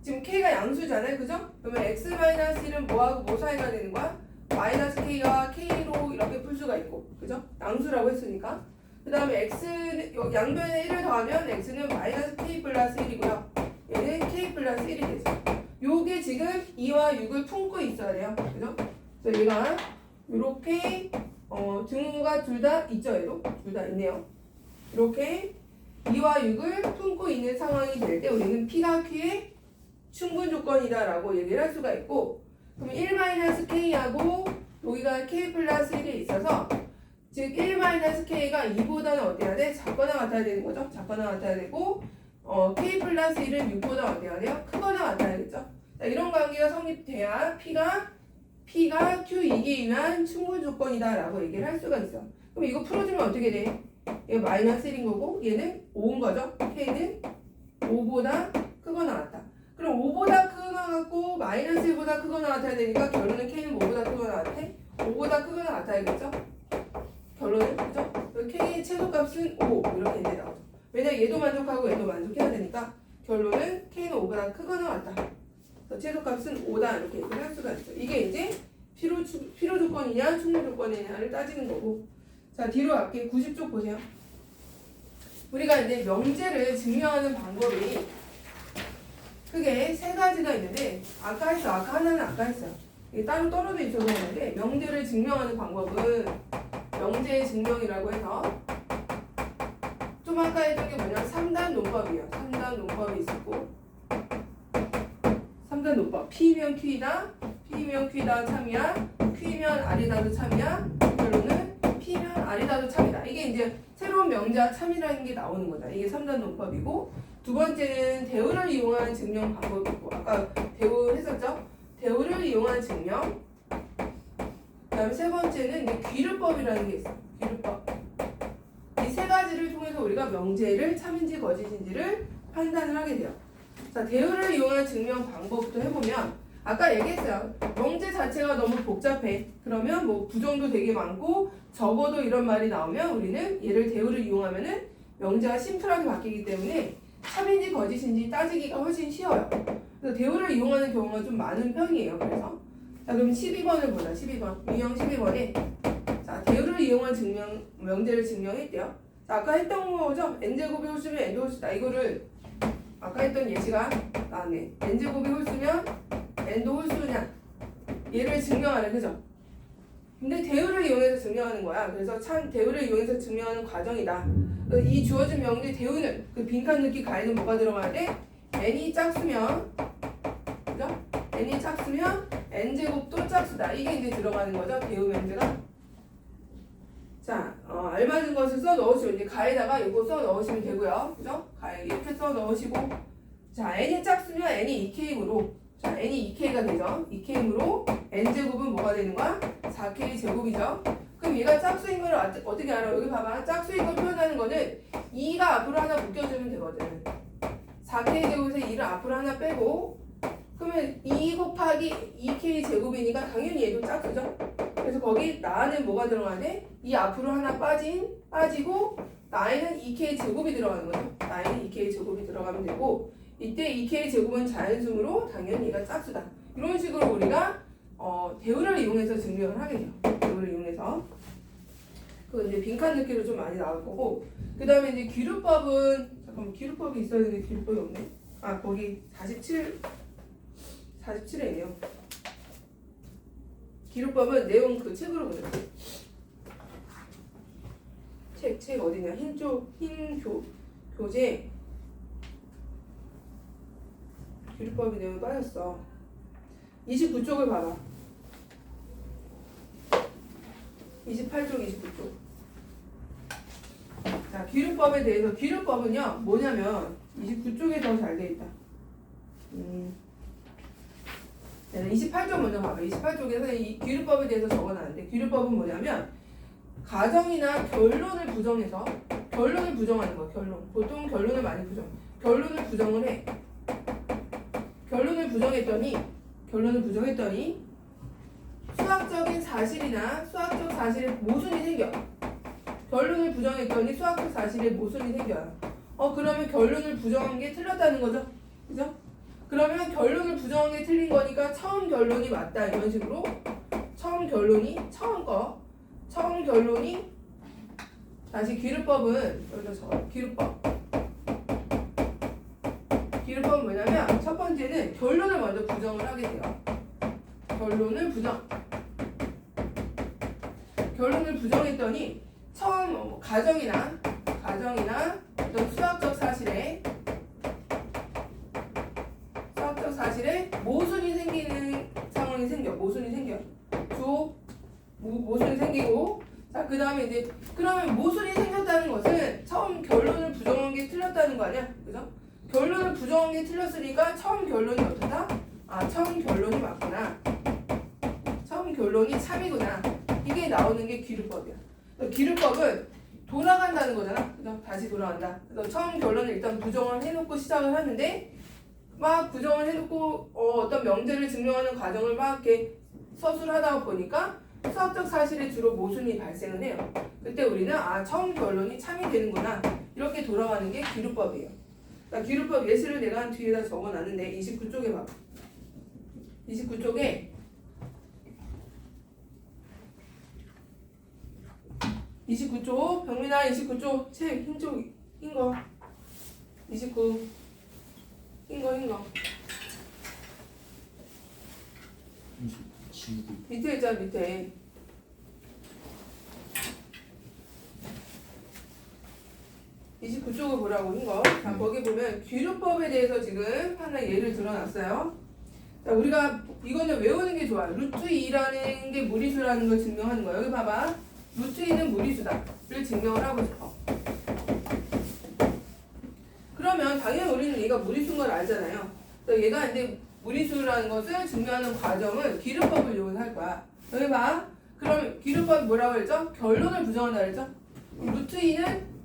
지금 k가 양수잖아요. 그죠? 그러면 x-1은 뭐하고 뭐 사이가 되는 거야? 마이너스 k가 k로 이렇게 풀 수가 있고. 그죠? 양수라고 했으니까. 그 다음에 x는 양변에 1을 더하면 x는 마이너스 k 플러스 1이고요. 얘는 k 플러스 1이 되죠. 요게 지금 2와 6을 품고 있어야 돼요. 그죠? 그래서 얘가 이렇게 등호가 둘 다 있죠. 얘도 둘 다 있네요. 이렇게 2와 6을 품고 있는 상황이 될 때 우리는 p가 q의 충분 조건이다라고 얘기를 할 수가 있고, 그럼 1-k하고 여기가 k 플러스 1이 있어서 즉 1-k가 2보다는 어때야 돼? 작거나 같아야 되는 거죠. 작거나 같아야 되고 k 플러스 1은 6보다 어때야 돼요? 크거나 같아야겠죠. 자, 이런 관계가 성립돼야 P가 Q이기 위한 충분 조건이다라고 얘기를 할 수가 있어. 그럼 이거 풀어주면 어떻게 돼? 얘가 마이너스 1인 거고 얘는 5인 거죠. K는 5보다 크거나 같다. 그럼 5보다 크거나 같고 마이너스 1보다 크거나 같아야 되니까 결론은 K는 5보다 크거나 같아? 5보다 크거나 같아야겠죠? 결론은 그죠? K의 최소값은 5 이렇게 이제 나오죠. 왜냐면 얘도 만족하고 얘도 만족해야 되니까 결론은 K는 5보다 크거나 같다. 최소값은 5다 이렇게 얘기를 할 수가 있죠. 이게 이제 필요 조건이냐 충분 조건이냐를 따지는 거고. 자, 뒤로 갈게요. 90쪽 보세요. 우리가 이제 명제를 증명하는 방법이 크게 3가지가 있는데 아까 하나는 아까 했어요. 이게 따로 떨어져 있어서 그런데 명제를 증명하는 방법은 명제의 증명이라고 해서 좀 아까 했던 게 뭐냐면 3단 논법이에요. 3단 논법이 있었고 3단 논법. P면 Q이다. P면 Q이다 참이야. Q면 R이다도 참이야. 결론은 P면 R이다도 참이다. 이게 이제 새로운 명제와 참이라는 게 나오는 거다. 이게 3단 논법이고, 두 번째는 대우를 이용한 증명 방법이 있고, 아까 대우 했었죠? 대우를 이용한 증명. 그 다음에 세 번째는 이제 귀류법이라는 게 있어. 귀류법. 이 3가지를 통해서 우리가 명제를 참인지 거짓인지를 판단을 하게 돼요. 자, 대우를 이용한 증명 방법부터 해보면 아까 얘기했어요. 명제 자체가 너무 복잡해. 그러면 뭐 부정도 되게 많고 적어도 이런 말이 나오면 우리는 얘를 대우를 이용하면은 명제가 심플하게 바뀌기 때문에 참인지 거짓인지 따지기가 훨씬 쉬워요. 그래서 대우를 이용하는 경우가 좀 많은 편이에요. 그래서 자, 그럼 12번을 보자. 12번. 유형 12번에 자, 대우를 이용한 명제를 증명했대요. 자, 아까 했던 거죠? n제곱이 홀수면 n도 홀수다. 이거를 아까 했던 예시가 나왔네. n제곱이 홀수면 n도 홀수냐 얘를 증명하래. 그죠? 근데 대우를 이용해서 증명하는 거야. 그래서 참 대우를 이용해서 증명하는 과정이다. 이 주어진 명제 대우는 그 빈칸 넣기 가에는 뭐가 들어가야 돼? n이 짝수면, 그죠? n이 짝수면 n제곱도 짝수다. 이게 이제 들어가는 거죠. 대우 명제가. 자, 알맞은 것을 써 넣으시면 이제 가에다가 이거 써 넣으시면 되고요. 그죠? 가에 이렇게 써 넣으시고, 자, n이 짝수면 n이 2k이므로, 자, n이 2k가 되죠. 2k이므로 n제곱은 뭐가 되는 거야? 4k 제곱이죠. 그럼 얘가 짝수인 걸 어떻게 알아? 여기 봐봐. 짝수인 걸 표현하는 거는 2가 앞으로 하나 묶여주면 되거든. 4k 제곱에서 2를 앞으로 하나 빼고, 그러면 2 곱하기 2k 제곱이니까 당연히 얘도 짝수죠. 그래서 거기 나는 뭐가 들어가야 돼? 이 앞으로 하나 빠지고 나에는 2k 제곱이 들어가는 거죠. 나에는 2k 제곱이 들어가면 되고, 이때 2k 제곱은 자연수므로 당연히 얘가 짝수다. 이런 식으로 우리가 대우를 이용해서 증명을 하게 돼요. 대우를 이용해서. 그건 이제 빈칸 넣기로 좀 많이 나올 거고, 그 다음에 이제 기루법은, 잠깐만, 기루법이 있어야 되는데 기루법이 없네. 아, 거기 47에 있네요. 기루법은 내용 그 책으로 보자. 책 어디냐? 흰 교재. 기루법이 내용이 빠졌어. 29쪽을 봐봐. 28쪽, 29쪽. 자, 기루법에 대해서, 기루법은요, 뭐냐면, 29쪽에 더 잘 돼 있다. 28쪽 먼저 봐봐. 28쪽에서 이 기루법에 대해서 적어놨는데, 기루법은 뭐냐면, 가정이나 결론을 부정해서, 결론을 부정하는 거야, 결론. 보통 결론을 많이 결론을 부정을 해. 결론을 부정했더니, 수학적인 사실이나 수학적 사실에 모순이 생겨. 결론을 부정했더니 수학적 사실에 모순이 생겨요. 그러면 결론을 부정한 게 틀렸다는 거죠. 그죠? 그러면 결론을 부정한 게 틀린 거니까 처음 결론이 맞다. 이런 식으로 처음 결론이 다시 기루법은 여기다 적어. 기루법은 뭐냐면 첫 번째는 결론을 먼저 부정을 하게 돼요. 결론을 부정했더니 처음 가정이나 어떤 수학적 사실에 모순이 생기는 상황이 생겨. 모순이 생기고, 자, 그 다음에 이제 그러면 모순이 생겼다는 것은 처음 결론을 부정한 게 틀렸다는 거 아니야? 그죠? 결론을 부정한 게 틀렸으니까 처음 결론이 어떻다? 처음 결론이 맞구나. 처음 결론이 참이구나. 이게 나오는 게 기루법이야. 기루법은 돌아간다는 거잖아. 그죠? 다시 돌아간다. 그래서 처음 결론을 일단 부정을 해놓고 시작을 하는데, 막 부정을 해놓고 어떤 명제를 증명하는 과정을 막 이렇게 서술하다 보니까 수학적 사실에 주로 모순이 발생을 해요. 그때 우리는 처음 결론이 참이 되는구나. 이렇게 돌아가는 게 기루법이에요. 그러니까 기루법 예시를 내가 뒤에다 적어놨는데 29쪽에 봐. 29쪽에 29쪽 병민아 29쪽 책 흰 거 29 흰 거 밑에 있잖아. 밑에 29쪽을 보라고 흰 거. 자, 거기 보면 기루법에 대해서 지금 하나 예를 들어놨어요. 자, 우리가 이거는 외우는 게 좋아요. 루트 2라는 게 무리수라는 걸 증명하는 거예요. 여기 봐봐. 루트 2는 무리수다를 증명을 하고 싶어. 그러면 당연히 우리는 얘가 무리수인 걸 알잖아요. 그래서 얘가 이제 무리수라는 것을 증명하는 과정은 기루법을 이용해서 할 거야. 여기 봐. 그럼 기루법이 뭐라고 했죠? 결론을 부정한다 그랬죠? 루트 2는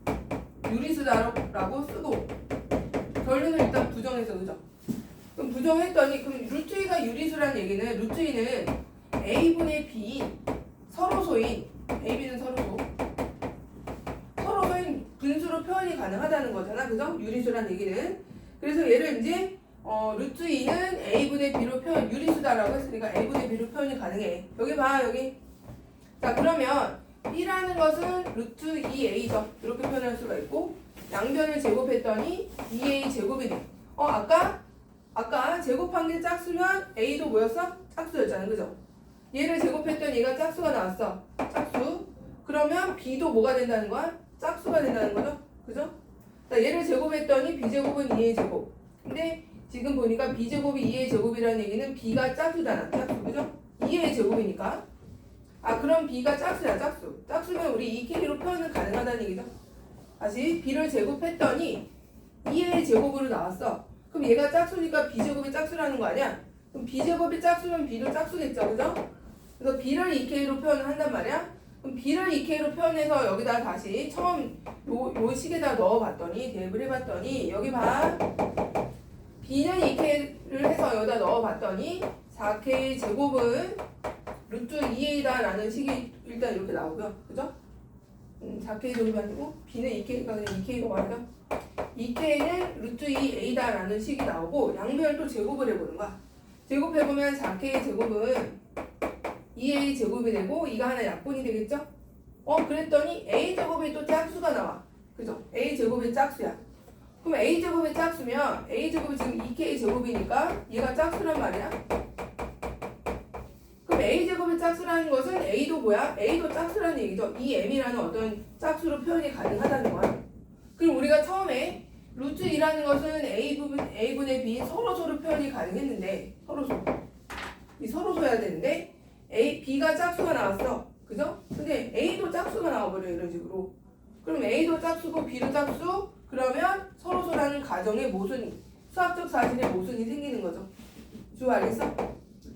유리수다라고 쓰고 결론을 일단 부정해서, 그죠? 그럼 부정했더니 그럼 루트 2가 유리수라는 얘기는 루트 2는 a분의 b인 서로소인 a, b는 서로소인 분수로 표현이 가능하다는 거잖아. 그죠? 유리수라는 얘기는. 그래서 얘를 이제 루트 2는 a분의 b로 유리수다라고 했으니까 a분의 b로 표현이 가능해. 여기 봐. 여기. 자, 그러면 b라는 것은 루트 2a죠. 이렇게 표현할 수가 있고 양변을 제곱했더니 2a 제곱이 돼. 아까 제곱한 게 짝수면 A도 뭐였어? 짝수였잖아. 그죠? 얘를 제곱했더니 얘가 짝수가 나왔어. 짝수. 그러면 B도 뭐가 된다는 거야? 짝수가 된다는 거죠? 그죠? 자, 얘를 제곱했더니 B제곱은 2의 제곱. 근데 지금 보니까 B제곱이 2의 제곱이라는 얘기는 B가 짝수잖아. 짝수. 그죠? 2의 제곱이니까. 그럼 B가 짝수야. 짝수. 짝수면 우리 2K로 표현은 가능하다는 얘기죠? 다시 B를 제곱했더니 2의 제곱으로 나왔어. 그럼 얘가 짝수니까 B제곱이 짝수라는 거 아니야? 그럼 B제곱이 짝수면 B도 짝수겠죠. 그죠? 그래서 B를 2K로 표현을 한단 말이야. 그럼 B를 2K로 표현해서 여기다 다시 처음 요 식에다 넣어봤더니 대입을 해봤더니 여기 봐. B는 2K를 해서 여기다 넣어봤더니 4K 제곱은 루트 2A다 라는 식이 일단 이렇게 나오고요. 그죠? 4K 제곱이 아니고 B는 2K가 그냥 2K가 말이죠. 2K는 루트 2A다 라는 식이 나오고 양변을 또 제곱을 해보는 거야. 제곱해보면 4K 제곱은 2A 제곱이 되고 이가 하나 약분이 되겠죠? 그랬더니 A 제곱이 또 짝수가 나와. 그죠? A 제곱이 짝수야. 그럼 A 제곱이 짝수면 A 제곱이 지금 2K 제곱이니까 얘가 짝수란 말이야. 그럼 A 제곱이 짝수라는 것은 A도 뭐야? A도 짝수라는 얘기죠. 이 M이라는 어떤 짝수로 표현이 가능하다는 거야. 그럼 우리가 처음에 루트 2라는 것은 A분의 B 서로서로 표현이 가능했는데 서로서야 되는데 B가 짝수가 나왔어. 그죠? 근데 A도 짝수가 나와버려 이런 식으로. 그럼 A도 짝수고 B도 짝수 그러면 서로서라는 가정의 모순이 수학적 사실의 모순이 생기는 거죠. 주 알겠어?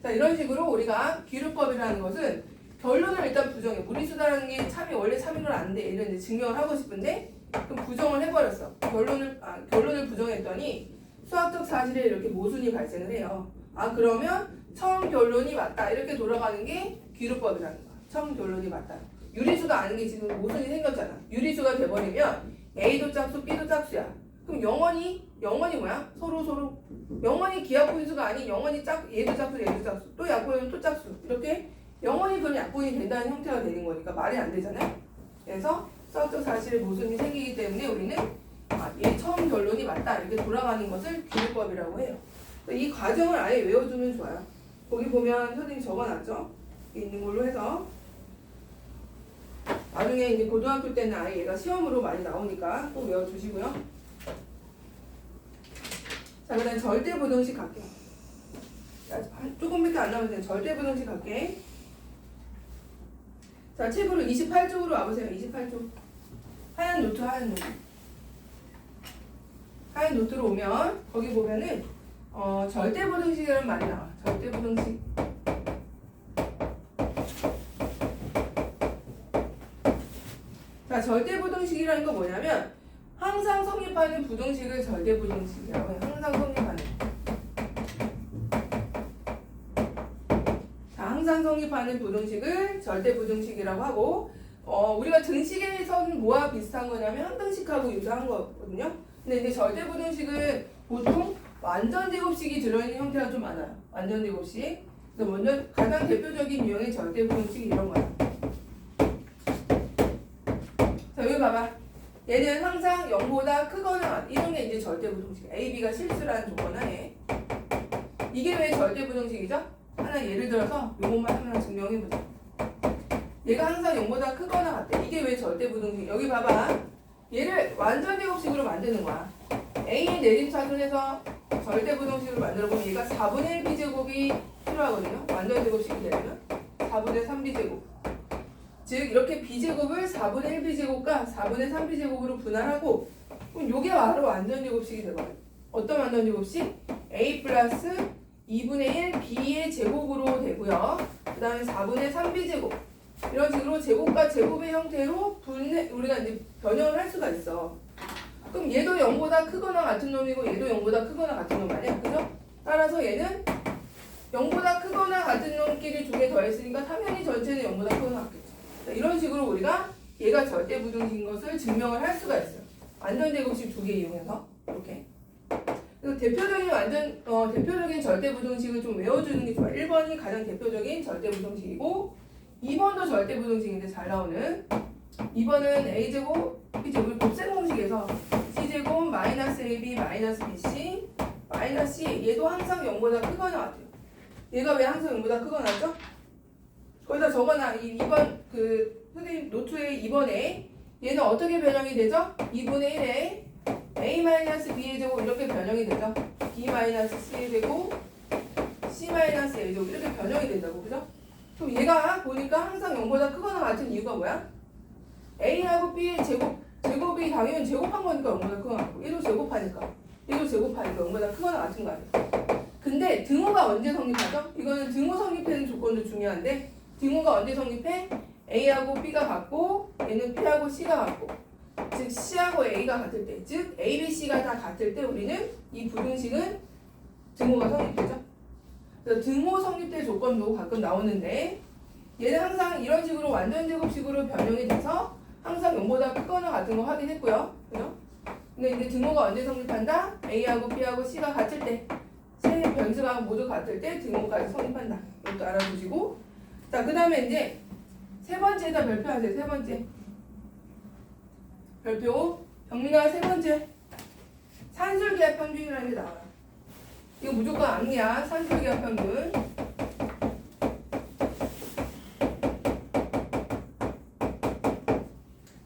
자 이런 식으로 우리가 귀류법이라는 것은 결론을 일단 부정해. 무리수다라는 게 원래 참이로 안 돼. 이런 이제 증명을 하고 싶은데 그럼 부정을 해버렸어. 결론을 부정했더니 수학적 사실에 이렇게 모순이 발생을 해요. 그러면 처음 결론이 맞다. 이렇게 돌아가는 게 귀류법이라는 거야. 처음 결론이 맞다. 유리수가 아닌 게 지금 모순이 생겼잖아. 유리수가 돼버리면 A도 짝수, B도 짝수야. 그럼 영원히 뭐야? 서로 영원히 기하분수가 아닌 영원히 얘도 짝수, 얘도 짝수. 또 약분이면 또 짝수. 이렇게 영원히 그런 약분이 된다는 형태가 되는 거니까 말이 안 되잖아요. 그래서 수학적 사실의 모순이 생기기 때문에 우리는 얘 처음 결론이 맞다. 이렇게 돌아가는 것을 귀류법이라고 해요. 이 과정을 아예 외워두면 좋아요. 거기 보면 선생님이 적어놨죠? 있는 걸로 해서 나중에 이제 고등학교 때는 아예 얘가 시험으로 많이 나오니까 꼭 외워두시고요. 자, 그다음 절대부등식 갈게. 조금밖에 안 남았어요. 절대부등식 갈게. 자, 책으로 28쪽으로 와보세요. 28쪽. 하얀 노트로 오면 거기 보면은 절대부등식이라는 말이 나와. 절대부등식. 자, 절대부등식이라는 건 뭐냐면 항상 성립하는 부등식을 절대부등식이라고 해요. 항상 성립하는. 자, 항상 성립하는 부등식을 절대부등식이라고 하고 우리가 등식에서는 뭐와 비슷한 거냐면 항등식하고 유사한 거거든요. 근데 이제 절대부등식은 보통 완전제곱식이 들어있는 형태가 좀 많아요. 완전제곱식. 그래서 먼저 가장 대표적인 유형의 절대부등식이 이런 거야. 자, 여기 봐봐. 얘는 항상 0보다 크거나 이런 게 이제 절대부등식. A, B가 실수라는 조건 하에. 이게 왜 절대부등식이죠? 하나 예를 들어서 요것만 하나 증명해보자. 얘가 항상 0보다 크거나 같대. 이게 왜 절대부등식? 여기 봐봐. 얘를 완전제곱식으로 만드는 거야. A의 내림차순에서 절대부등식으로 만들어보면 얘가 4분의 1 b제곱이 필요하거든요. 완전제곱식이 되려면 4분의 3b제곱. 즉 이렇게 b제곱을 4분의 1 b제곱과 4분의 3 b제곱으로 분할하고 그럼 요게 바로 완전제곱식이 되거든요. 어떤 완전제곱식? A 플러스 2분의 1 b의 제곱으로 되고요. 그 다음에 4분의 3 b제곱. 이런 식으로 제곱과 제곱의 형태로 우리가 이제 변형을 할 수가 있어. 그럼 얘도 0보다 크거나 같은 놈이고 얘도 0보다 크거나 같은 놈 아니야? 그죠? 따라서 얘는 0보다 크거나 같은 놈끼리 두 개 더했으니까 당연히 전체는 0보다 크거나 같겠죠. 자, 이런 식으로 우리가 얘가 절대부등식인 것을 증명을 할 수가 있어요. 완전제곱식 두 개 이용해서 이렇게. 그래서 대표적인 절대부등식을 좀 외워주는 게 좋아. 1번이 가장 대표적인 절대부등식이고 2번도 절대부등식인데 잘 나오는 2번은 A제곱, B제곱 곱셈 공식에서 C제곱 마이너스 AB 마이너스 BC 마이너스 C 얘도 항상 0보다 크거나 같아요. 얘가 왜 항상 0보다 크거나 같죠? 거기다 적어놔. 2번 그 선생님 노트에 2번에 얘는 어떻게 변형이 되죠? 2분의 1에 a-b의 제곱 이렇게 변형이 되죠? b-c의 제곱 c-a의 제곱 이렇게 변형이 된다고 그죠? 그럼 얘가 보니까 항상 0보다 크거나 같은 이유가 뭐야? a하고 b의 제곱이 당연히 제곱한 거니까 0보다 크거나 같고 얘도 제곱하니까 0보다 크거나 같은 거 아니야? 근데 등호가 언제 성립하죠? 이거는 등호 성립되는 조건도 중요한데 등호가 언제 성립해? A하고 B가 같고 얘는 P하고 C가 같고 즉 C하고 A가 같을 때 즉 A, B, C가 다 같을 때 우리는 이 부등식은 등호가 성립되죠. 그래서 등호 성립될 조건도 가끔 나오는데 얘는 항상 이런 식으로 완전 제곱식으로 변형이 돼서 항상 0보다 크거나 같은 거 확인했고요. 그죠? 근데 이제 등호가 언제 성립한다? A하고 B하고 C가 같을 때 세 변수가 모두 같을 때 등호까지 성립한다. 이것도 알아두시고 자 그 다음에 이제 세 번째에다 별표하세요. 세 번째 별표 정리가 세 번째 산술기하 평균이라는 게 나와요. 이거 무조건 암기야. 산술기하 평균.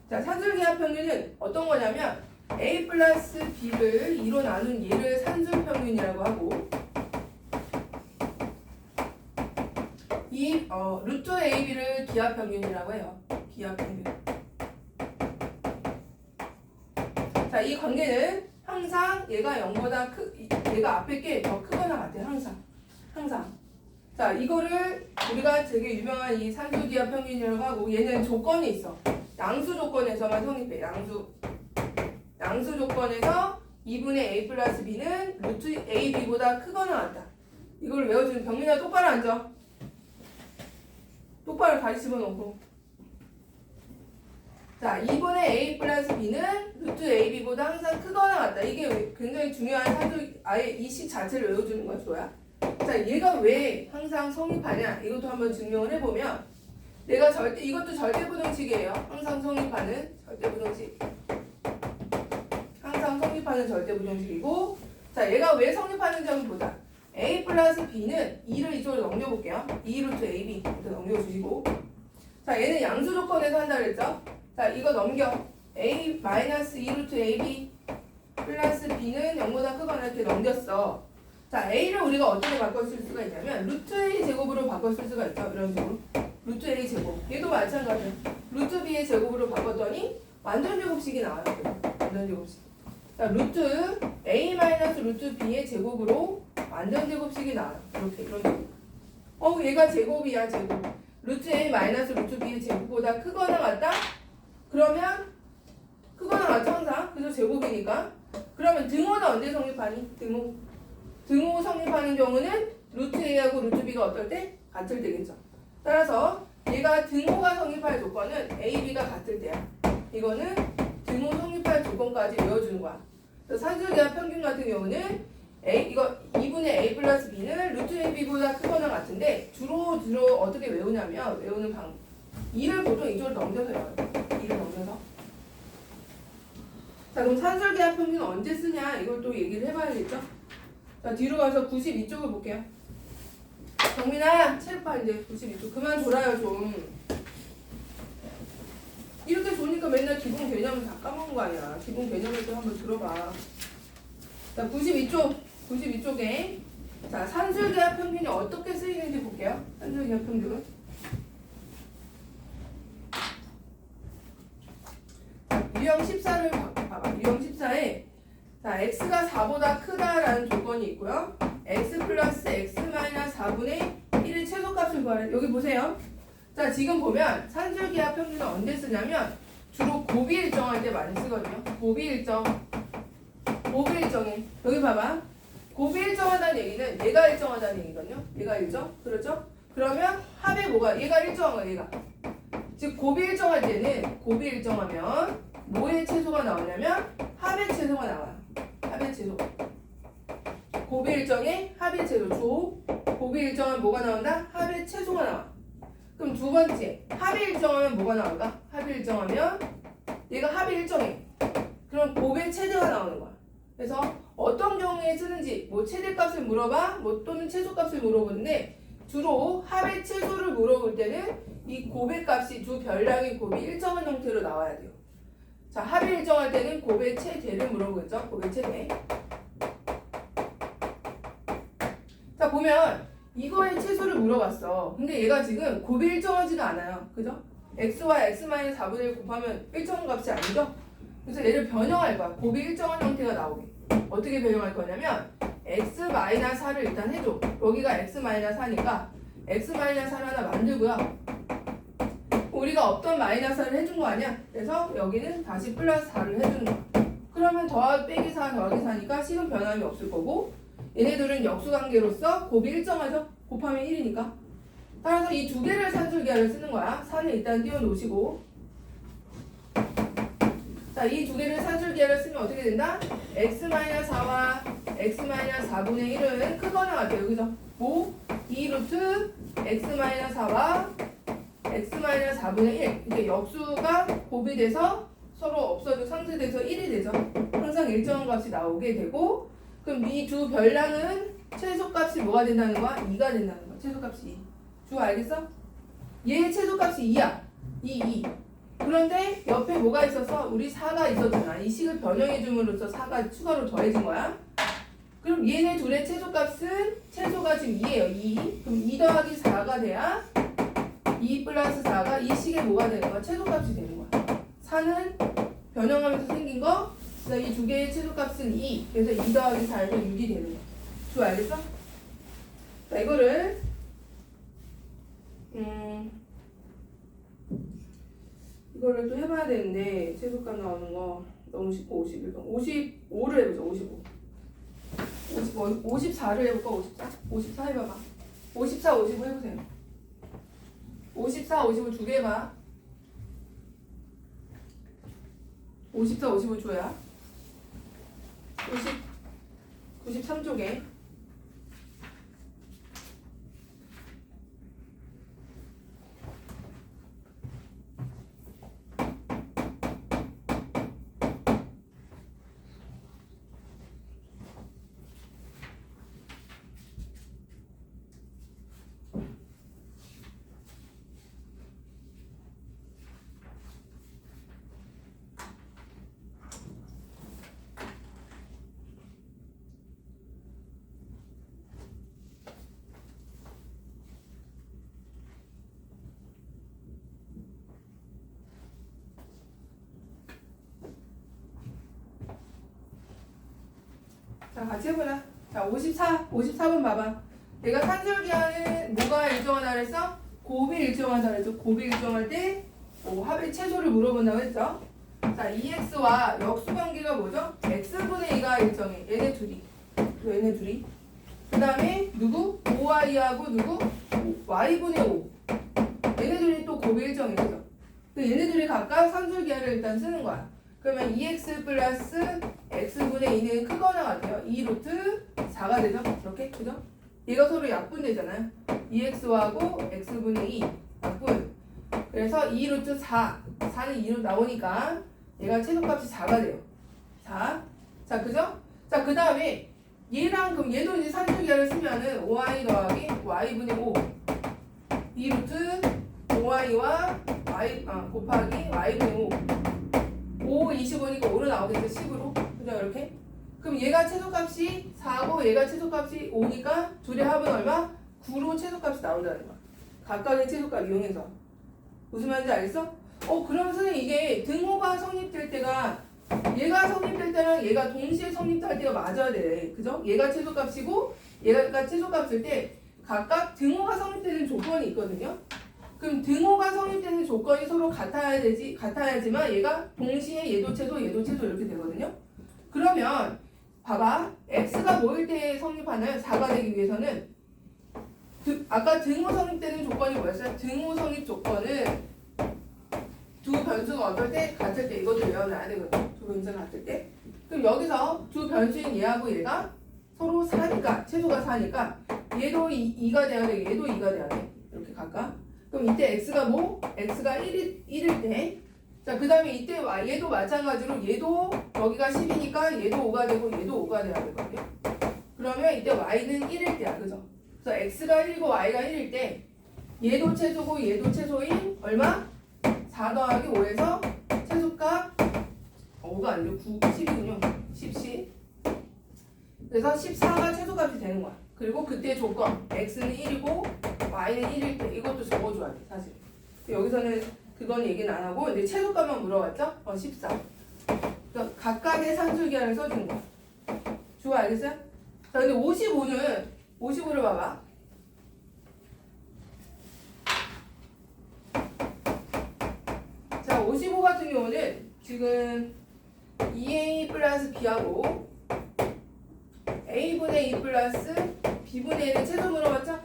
자 산술기하 평균은 어떤 거냐면 a 플러스 b를 2로 나눈 얘를 산술평균이라고 하고 이 루트 ab를 기하평균이라고 해요. 기하평균. 자, 이 관계는 항상 얘가 0보다 얘가 앞에 게 더 크거나 같아요. 항상. 자, 이거를 우리가 되게 유명한 이 산술기하평균이라고 하고 얘는 조건이 있어. 양수 조건에서만 성립해. 양수 조건에서 2분의 a 플러스 b는 루트 ab보다 크거나 같다. 이걸 외워주면 병민아 똑바로 앉아. 똑바로 다리 집어넣고. 자, 2분의 a 플러스 b는 루트 ab보다 항상 크거나 같다. 이게 굉장히 중요한 산술, 아예 이 식 자체를 외워주는 거야, 조야. 자, 얘가 왜 항상 성립하냐? 이것도 한번 증명을 해보면 내가 이것도 절대부등식이에요. 항상 성립하는 절대부등식. 항상 성립하는 절대부등식이고 자, 얘가 왜 성립하는지 한번 보자. a 플러스 b는 2를 이쪽으로 넘겨볼게요. 2 루트 ab 이렇게 넘겨주시고 자, 얘는 양수 조건에서 한다 그랬죠? 자, 이거 넘겨. a 마이너스 2 루트 ab 플러스 b는 0보다 크거나 이렇게 넘겼어. 자, a를 우리가 어떻게 바꿨을 수가 있냐면 루트 a 제곱으로 바꿨을 수가 있죠. 이런 식으로. 루트 a 제곱. 얘도 마찬가지야. 루트 b의 제곱으로 바꿨더니 완전 제곱식이 나와요. 완전 제곱식. 자, 루트 a 마이너스 루트 b의 제곱으로 완전 제곱식이 나와요. 이렇게 이런 식으로. 얘가 제곱이야, 제곱. 루트 a 마이너스 루트 b의 제곱보다 크거나 같다? 그러면 크거나 같죠, 항상. 그래서 제곱이니까. 그러면 등호는 언제 성립하니? 등호 성립하는 경우는 루트 a하고 루트 b가 어떨 때? 같을 때겠죠. 따라서 얘가 등호가 성립할 조건은 a, b가 같을 때야. 이거는 등호 성립할 조건까지 외워주는 거야. 산술기하 평균 같은 경우는 이거 2분의 a 플러스 b는 루트 ab보다 크거나 같은데 주로 어떻게 외우냐면 외우는 방법 2를 보통 이쪽으로 넘겨서 외워요. 2를 넘겨서. 자, 그럼 산술기하 평균 언제 쓰냐 이걸 또 얘기를 해봐야겠죠. 자, 뒤로 가서 92쪽을 볼게요. 정민아 체육파 이제 92쪽 그만 졸아요 좀. 이렇게 조니까 맨날 기본 개념을 다 까먹은 거 아니야. 기본 개념을 또 한번 들어봐. 자, 92쪽에 자, 산술기하 평균이 어떻게 쓰이는지 볼게요. 산술기하 평균은. 자, 유형 14를 봐봐. 유형 14에 자, x가 4보다 크다라는 조건이 있고요. x 플러스 x 마이너스 4분의 1의 최소값을 구하래. 여기 보세요. 자, 지금 보면 산술기하 평균은 언제 쓰냐면 주로 고비 일정할 때 많이 쓰거든요. 고비 일정에 여기 봐봐. 고비 일정하다는 얘기는 얘가 일정하다는 얘기거든요. 얘가 일정, 그렇죠? 그러면 합에 뭐가 얘가 일정한 거야. 얘가 즉 고비 일정할 때는 고비 일정하면 뭐의 최소가 나오냐면 합의 최소가 나와요. 합의 최소. 고비 일정에 합의 최소. 고비 일정하면 뭐가 나온다? 합의 최소가 나와. 그럼 두 번째, 합의 일정하면 뭐가 나올까? 합의 일정하면 얘가 합의 일정해. 그럼 곱의 최대가 나오는 거야. 그래서 어떤 경우에 쓰는지 얼마든지 뭐 최대값을 물어봐 뭐 또는 최소값을 물어보는데 주로 합의 최소를 물어볼 때는 이 곱의 두 별량의 곱이 일정한 형태로 나와야 돼요. 자, 합의 일정할 때는 곱의 최대를 물어보겠죠. 곱의 최대. 자, 보면 이거의 최소를 물어봤어. 근데 얘가 지금 곱이 일정하지가 않아요. 그죠? x와 x-4분의 1 곱하면 일정한 값이 아니죠? 그래서 얘를 변형할 거야. 곱이 일정한 형태가 나오게. 어떻게 변형할 거냐면 x-4를 일단 해줘. 여기가 x-4니까 x-4를 하나 만들고요. 우리가 없던 마이너스를 해준 거 아니야? 그래서 여기는 다시 플러스 4를 해주는 거야. 그러면 더하기 빼기 4 더하기 4니까 식은 변함이 없을 거고 얘네들은 역수관계로서 곱이 일정하죠? 곱하면 1이니까. 따라서 이 두 개를 산술기하를 쓰는 거야. 4는 일단 띄워놓으시고. 자, 이 두 개를 산술기하를 쓰면 어떻게 된다? x-4와 x-4분의 1은 크거나 같아요. 그죠? 뭐? 2루트 x-4와 x-4분의 1. 이게 역수가 곱이 돼서 서로 없어져 상쇄돼서 1이 되죠. 항상 일정한 값이 나오게 되고 그럼 이 두 별량은 최소값이 뭐가 된다는 거야? 2가 된다는 거야. 최소값이 2. 주 알겠어? 얘의 최소값이 2야. 2. 그런데 옆에 뭐가 있었어? 우리 4가 있었잖아. 이 식을 변형해 줌으로써 4가 추가로 더해진 거야. 그럼 얘네 둘의 최소값은 최소가 지금 2예요. 2. 그럼 2 더하기 4가 돼야 2 플러스 4가 이 식의 뭐가 되는 거야? 최소값이 되는 거야. 4는 변형하면서 생긴 거. 이 두 개의 최소값은 2. 그래서 2 더하기 4에서 6이 되는 거야. 주 알겠어? 자, 이거를 이거를 또 해봐야 되는데 최소값 나오는 거 너무 쉽고 55를 해보자. 54를 해볼까? 54 해봐봐. 54, 55 해보세요. 54, 55 두 개 해봐. 54, 55 줘야 93쪽에 자, 같이 해보자. 자, 54번 봐봐. 내가 산술기하는 뭐가 일정하다 그랬어? 곱이 일정하다 그랬죠. 곱이 일정할 때 합의 최소를 물어본다고 했죠. 자, 2x와 역수관계가 뭐죠? x분의 2가 일정해. 얘네 둘이. 그 다음에 누구? 5y하고 누구? y분의 5. 얘네들이 또 곱이 일정해. 그죠? 얘네들이 각각 산술기하를 일단 쓰는 거야. 그러면 2x 플러스 x분의 2는 크거나 같아요. 2루트 4가 되죠? 이렇게? 그죠? 얘가 서로 약분되잖아요. 2x하고 x분의 2 약분. 그래서 2루트 4. 4는 2로 나오니까 얘가 최소값이 4가 돼요. 4. 자, 그죠? 자, 그 다음에 얘랑 그럼 얘도 이제 산술기하를 쓰면은 5y 더하기 y분의 5. 2루트 5y와 y 곱하기 y분의 5. 5, 25니까 5로 나오겠죠. 10으로. 그죠? 이렇게. 그럼 얘가 최소값이 4고 얘가 최소값이 5니까 둘의 합은 얼마? 9로 최소값이 나온다는 거야. 각각의 최소값 이용해서. 무슨 말인지 알겠어? 그럼 선생님 이게 등호가 성립될 때가 얘가 성립될 때랑 얘가 동시에 성립할 때가 맞아야 돼. 그죠? 얘가 최소값이고 얘가 최소값일 때 각각 등호가 성립되는 조건이 있거든요. 그럼 등호가 성립되는 조건이 서로 같아야지만 얘가 동시에 얘도 최소 이렇게 되거든요. 그러면 봐봐. x가 뭐일 때 성립하나요? 4가 되기 위해서는 아까 등호 성립되는 조건이 뭐였어요? 등호 성립 조건은 두 변수가 어떨 때? 같을 때. 이것도 외워놔야 되거든요. 두 변수가 같을 때. 그럼 여기서 두 변수인 얘하고 얘가 서로 4니까 최소가 4니까 얘도 2가 돼야 돼. 얘도 2가 돼야 돼. 이렇게 각각. 그럼 이때 x가 뭐? x가 1일 때. 자, 그 다음에 이때 얘도 마찬가지로 얘도 여기가 10이니까 얘도 5가 되고 얘도 5가 돼야 되거든요. 그러면 이때 y는 1일 때야. 그죠? 그래서 x가 1이고 y가 1일 때 얘도 최소고 얘도 최소인 얼마? 4 더하기 5에서 최소값 5가 아니고 9, 10이군요. 10. 그래서 14가 최소값이 되는 거야. 그리고 그때 조건 x는 1이고 y는 1일 때 이것도 적어줘야 돼 사실. 여기서는 그건 얘기는 안 하고 이제 최소값만 물어봤죠? 14. 그러니까 각각의 산술기한을 써준 거야. 주어 알겠어요? 자 근데 55를 봐봐. 자 55 같은 경우는 지금 2a 플러스 b하고 a분의 2 플러스 b분의 1의 최소 물어봤죠?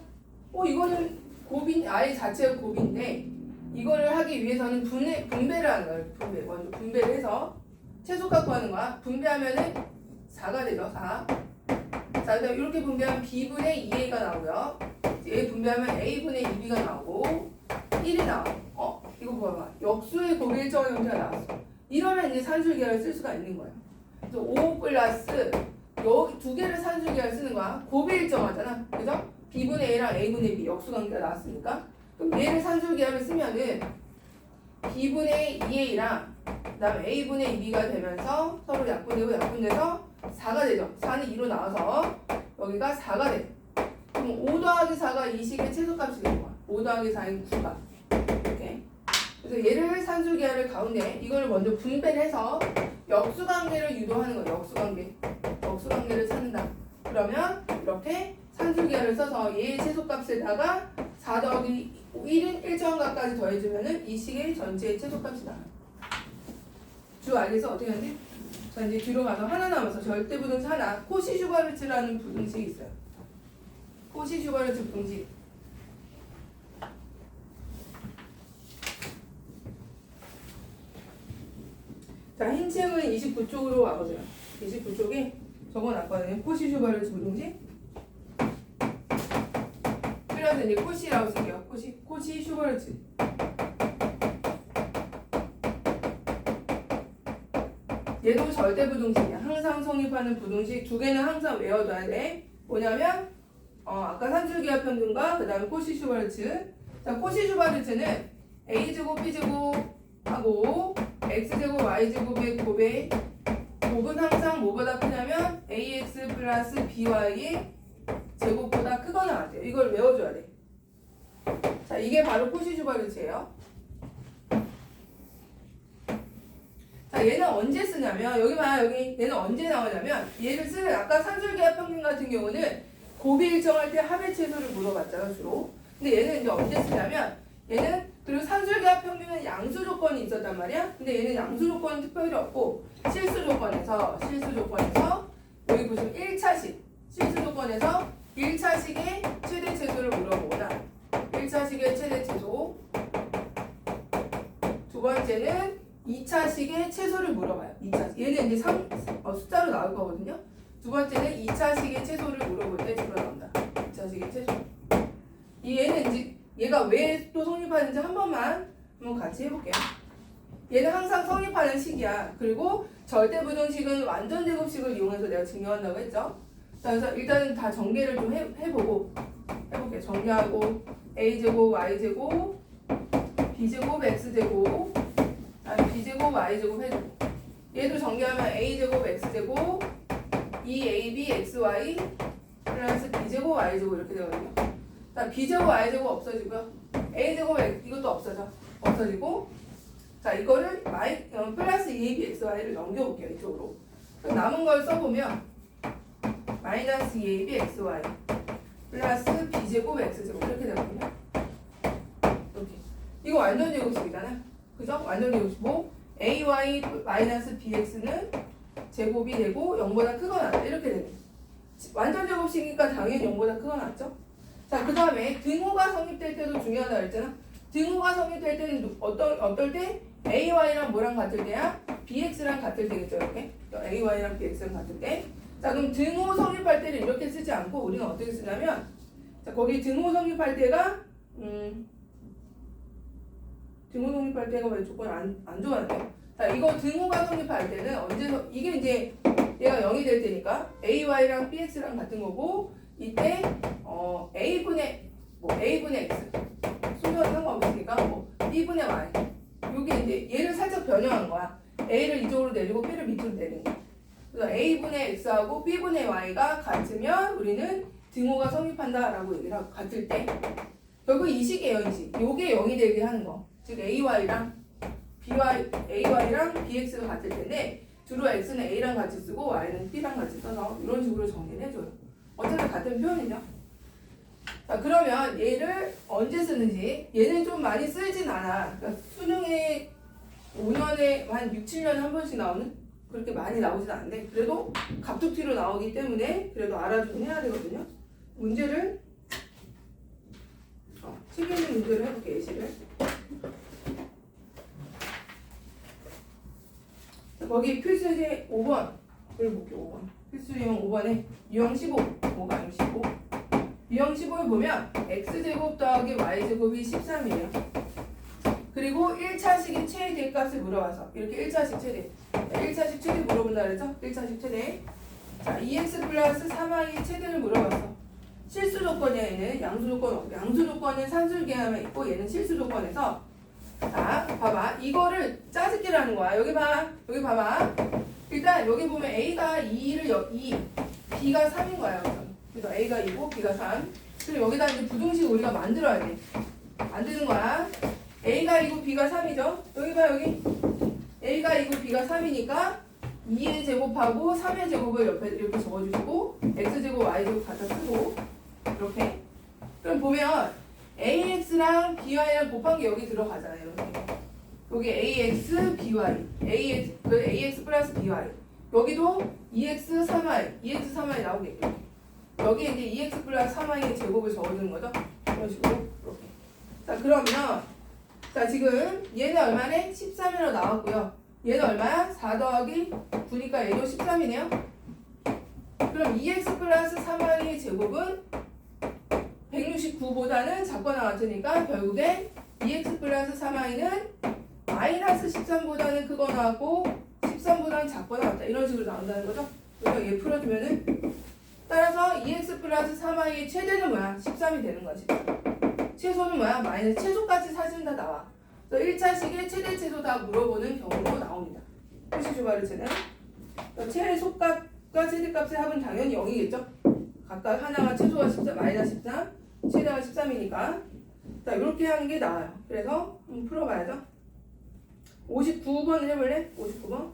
이거는 곱인 아예 자체가 곱인데 이거를 하기 위해서는 분배를 하는 거예요. 먼저 분배를 해서 최소값 구하는 거야. 분배하면은 4가 되죠. 4. 자, 그다음 이렇게 분배하면 b분의 2a가 나오고요. 얘 분배하면 a분의 2b가 나오고 1이 나와. 이거 봐봐. 역수의 곱일정의 형태가 나왔어. 이러면 이제 산술계를 쓸 수가 있는 거예요. 그래서 5 플러스 여기 두 개를 산술계를 쓰는 거야. 곱일정하잖아. 그죠? b분의 a랑 a분의 b 역수관계가 나왔으니까 그럼 얘를 산술계를 쓰면은 b분의 2a랑 그 다음에 a분의 2b가 되면서 서로 약분돼서 4가 되죠. 4는 2로 나와서 여기가 4가 돼. 그럼 5 더하기 4가 이 식의 최소값이 되는 거야. 5 더하기 4인 9가. 이렇게. 그래서 얘를 산술계를 가운데 이걸 먼저 분배를 해서 역수관계를 유도하는 거예요. 역수관계를 찾는다. 그러면 이렇게 산술계를 써서 얘의 최소값에다가 4 더하기 1인 일정값까지 더해주면은 이 식의 전체의 최소값이 나와요. 주 알겠어? 어떻게 하는지? 자 이제 뒤로 가서 하나 남아서 절대부등식 하나 코시-슈바르츠라는 부등식이 있어요. 코시-슈바르츠 부등식. 자 흰 책은 29쪽으로 와보세요. 29쪽에 적어놨거든요. 코시-슈바르츠 부등식. 그래서 이제 코시라고 쓸게요. 코시-슈바르츠. 얘도 절대부등식이야. 항상 성립하는 부등식 두 개는 항상 외워둬야 돼. 뭐냐면 아까 산술기하 평균과 그 다음에 코시-슈바르츠. 자 코시-슈바르츠는 a제곱 b제곱하고 x제곱 y제곱의 곱은 항상 뭐보다 크냐면 ax 플러스 by의 제곱보다 크거나 같아요. 이걸 외워줘야 돼. 자 이게 바로 코시-슈바르츠예요. 자 얘는 언제 쓰냐면 여기 얘는 언제 나오냐면 얘를 쓰는 아까 산술계합 평균 같은 경우는 곱이 일정할 때 합의 최소를 물어봤잖아 주로. 근데 얘는 이제 언제 쓰냐면 얘는 그리고 산술계합 평균은 양수 조건이 있었단 말이야. 근데 얘는 양수 조건은 특별히 없고 실수 조건에서 여기 보시면 1차식 실수 조건에서 1차식의 최대 최소를 물어보거나 1차식의 최대 최소 두 번째는 2차식의 최소를 물어봐요. 2차식. 얘는 이제 숫자로 나올 거거든요. 두 번째는 2차식의 최소를 물어볼 때 주로 나온다. 2차식의 최소. 얘는 이제 얘가 왜 또 성립하는지 한번 같이 해볼게요. 얘는 항상 성립하는 식이야. 그리고 절대부등식은 완전 제곱식을 이용해서 내가 증명한다고 했죠. 자, 그래서 일단은 다 전개를 좀 해볼게요. 전개하고 a제곱 y제곱 b제곱 x제곱 b제곱 y제곱 해주고 얘도 전개하면 a제곱 x제곱 2ab xy 플러스 b제곱 y제곱 이렇게 되거든요. 자 b제곱 y제곱 없어지고요. a제곱 이것도 없어지고 자 이거를 플러스 2ab xy를 넘겨볼게요. 이쪽으로. 그럼 남은 걸 써보면 마이너스 2ab xy 플러스 b제곱 x제곱 이렇게 되거든요. 이렇게. 이거 완전 제곱식이잖아요. 그죠? 완전 제곱식이고 ay 마이너스 bx는 제곱이 되고 0보다 크거나 같다. 이렇게 되네. 완전 제곱식이니까 당연히 0보다 크거나 같죠? 자, 그 다음에 등호가 성립될 때도 중요하다 그랬잖아. 등호가 성립될 때는 어떨 때? ay랑 뭐랑 같을 때야? bx랑 같을 때겠죠, 이렇게. ay랑 bx랑 같을 때. 자, 그럼 등호 성립할 때는 이렇게 쓰지 않고 우리는 어떻게 쓰냐면 자, 거기 등호 성립할 때가 등호 성립할 때가 왜 조건 안 좋아하는데? 자, 이거 등호가 성립할 때는 이게 이제 얘가 0이 될 테니까 AY랑 BX랑 같은 거고 이때 A분의 X 순서는 상관없으니까 뭐 B분의 Y 요게 이제 얘를 살짝 변형한 거야. A를 이쪽으로 내리고 B를 밑으로 내리는 거야. 그래서 A분의 X하고 B분의 Y가 같으면 우리는 등호가 성립한다라고 얘기를 하고 같을 때 결국 이 식이에요. 이 식. 요게 0이 되게 하는 거. 즉 AY랑 BX가 같을 텐데 주로 X는 A랑 같이 쓰고 Y는 B랑 같이 써서 이런 식으로 정리를 해줘요. 어차피 같은 표현이죠. 자, 그러면 얘를 언제 쓰는지 얘는 좀 많이 쓰진 않아. 그러니까 수능에 5년에 한 6, 7년에 한 번씩 나오는 그렇게 많이 나오진 않는데 그래도 갑툭튀로 나오기 때문에 그래도 알아주긴 해야 되거든요. 문제를 책에 있는 문제를 해볼게. 예시를 거기 필수제 5번을 볼게요. 5번 필수제형 5번에 유형 15 뭐가 유형 15 유형 15를 보면 x제곱 더하기 y제곱이 13이에요. 그리고 1차식의 최대 값을 물어봐서 이렇게 1차식 최대 1차식 최대 물어본다 그랬죠? 1차식 최대 자 2x 플러스 3y 최대를 물어봤어. 실수 조건이야. 얘는 양수 조건 없고 양수 조건은 산술계함에 있고 얘는 실수 조건에서 자 봐봐 이거를 짜집기를 하는 거야. 여기 봐봐 일단 여기 보면 A가 2, B가 3인 거야. 그래서 A가 2고 B가 3 그리고 여기다 이제 부등식 우리가 만들어야 돼. 만드는 거야. A가 2고 B가 3이죠. 여기 봐 여기 A가 2고 B가 3이니까 2의 제곱하고 3의 제곱을 옆에 이렇게 적어주시고 X제곱 Y제곱 갖다 쓰고 이렇게 그럼 보면 AX랑 BY랑 곱한 게 여기 들어가잖아요. 여기 AX, BY AX 플러스 BY 여기도 2X, 3Y 나오겠죠. 여기 이제 2X 플러스 3Y의 제곱을 적어주는 거죠. 이런 식으로 이렇게 자 그러면 자 지금 얘는 얼마네? 13이라고 나왔고요. 얘는 얼마야? 4 더하기 9니까 얘도 13이네요. 그럼 2x 플러스 3y의 제곱은 169보다는 작거나 같으니까 결국엔 2x 플러스 3y는 마이너스 13보다는 크거나 같고 13보다는 작거나 같다. 이런 식으로 나온다는 거죠. 그래서 얘 풀어주면은 따라서 2x 플러스 3y의 최대는 뭐야? 13이 되는 거지. 최소는 뭐야? 마이너스 최소까지 사실은 다 나와. 그래서 1차식의 최대 최소 다 물어보는 경우로 나옵니다. 표시 주말을 채는 최소값과 최대값의 합은 당연히 0이겠죠? 각각 하나가 최소가 13, 마이너스 13, 최대가 13이니까 자 이렇게 하는 게 나아요. 그래서 풀어봐야죠. 59번을 해볼래? 59번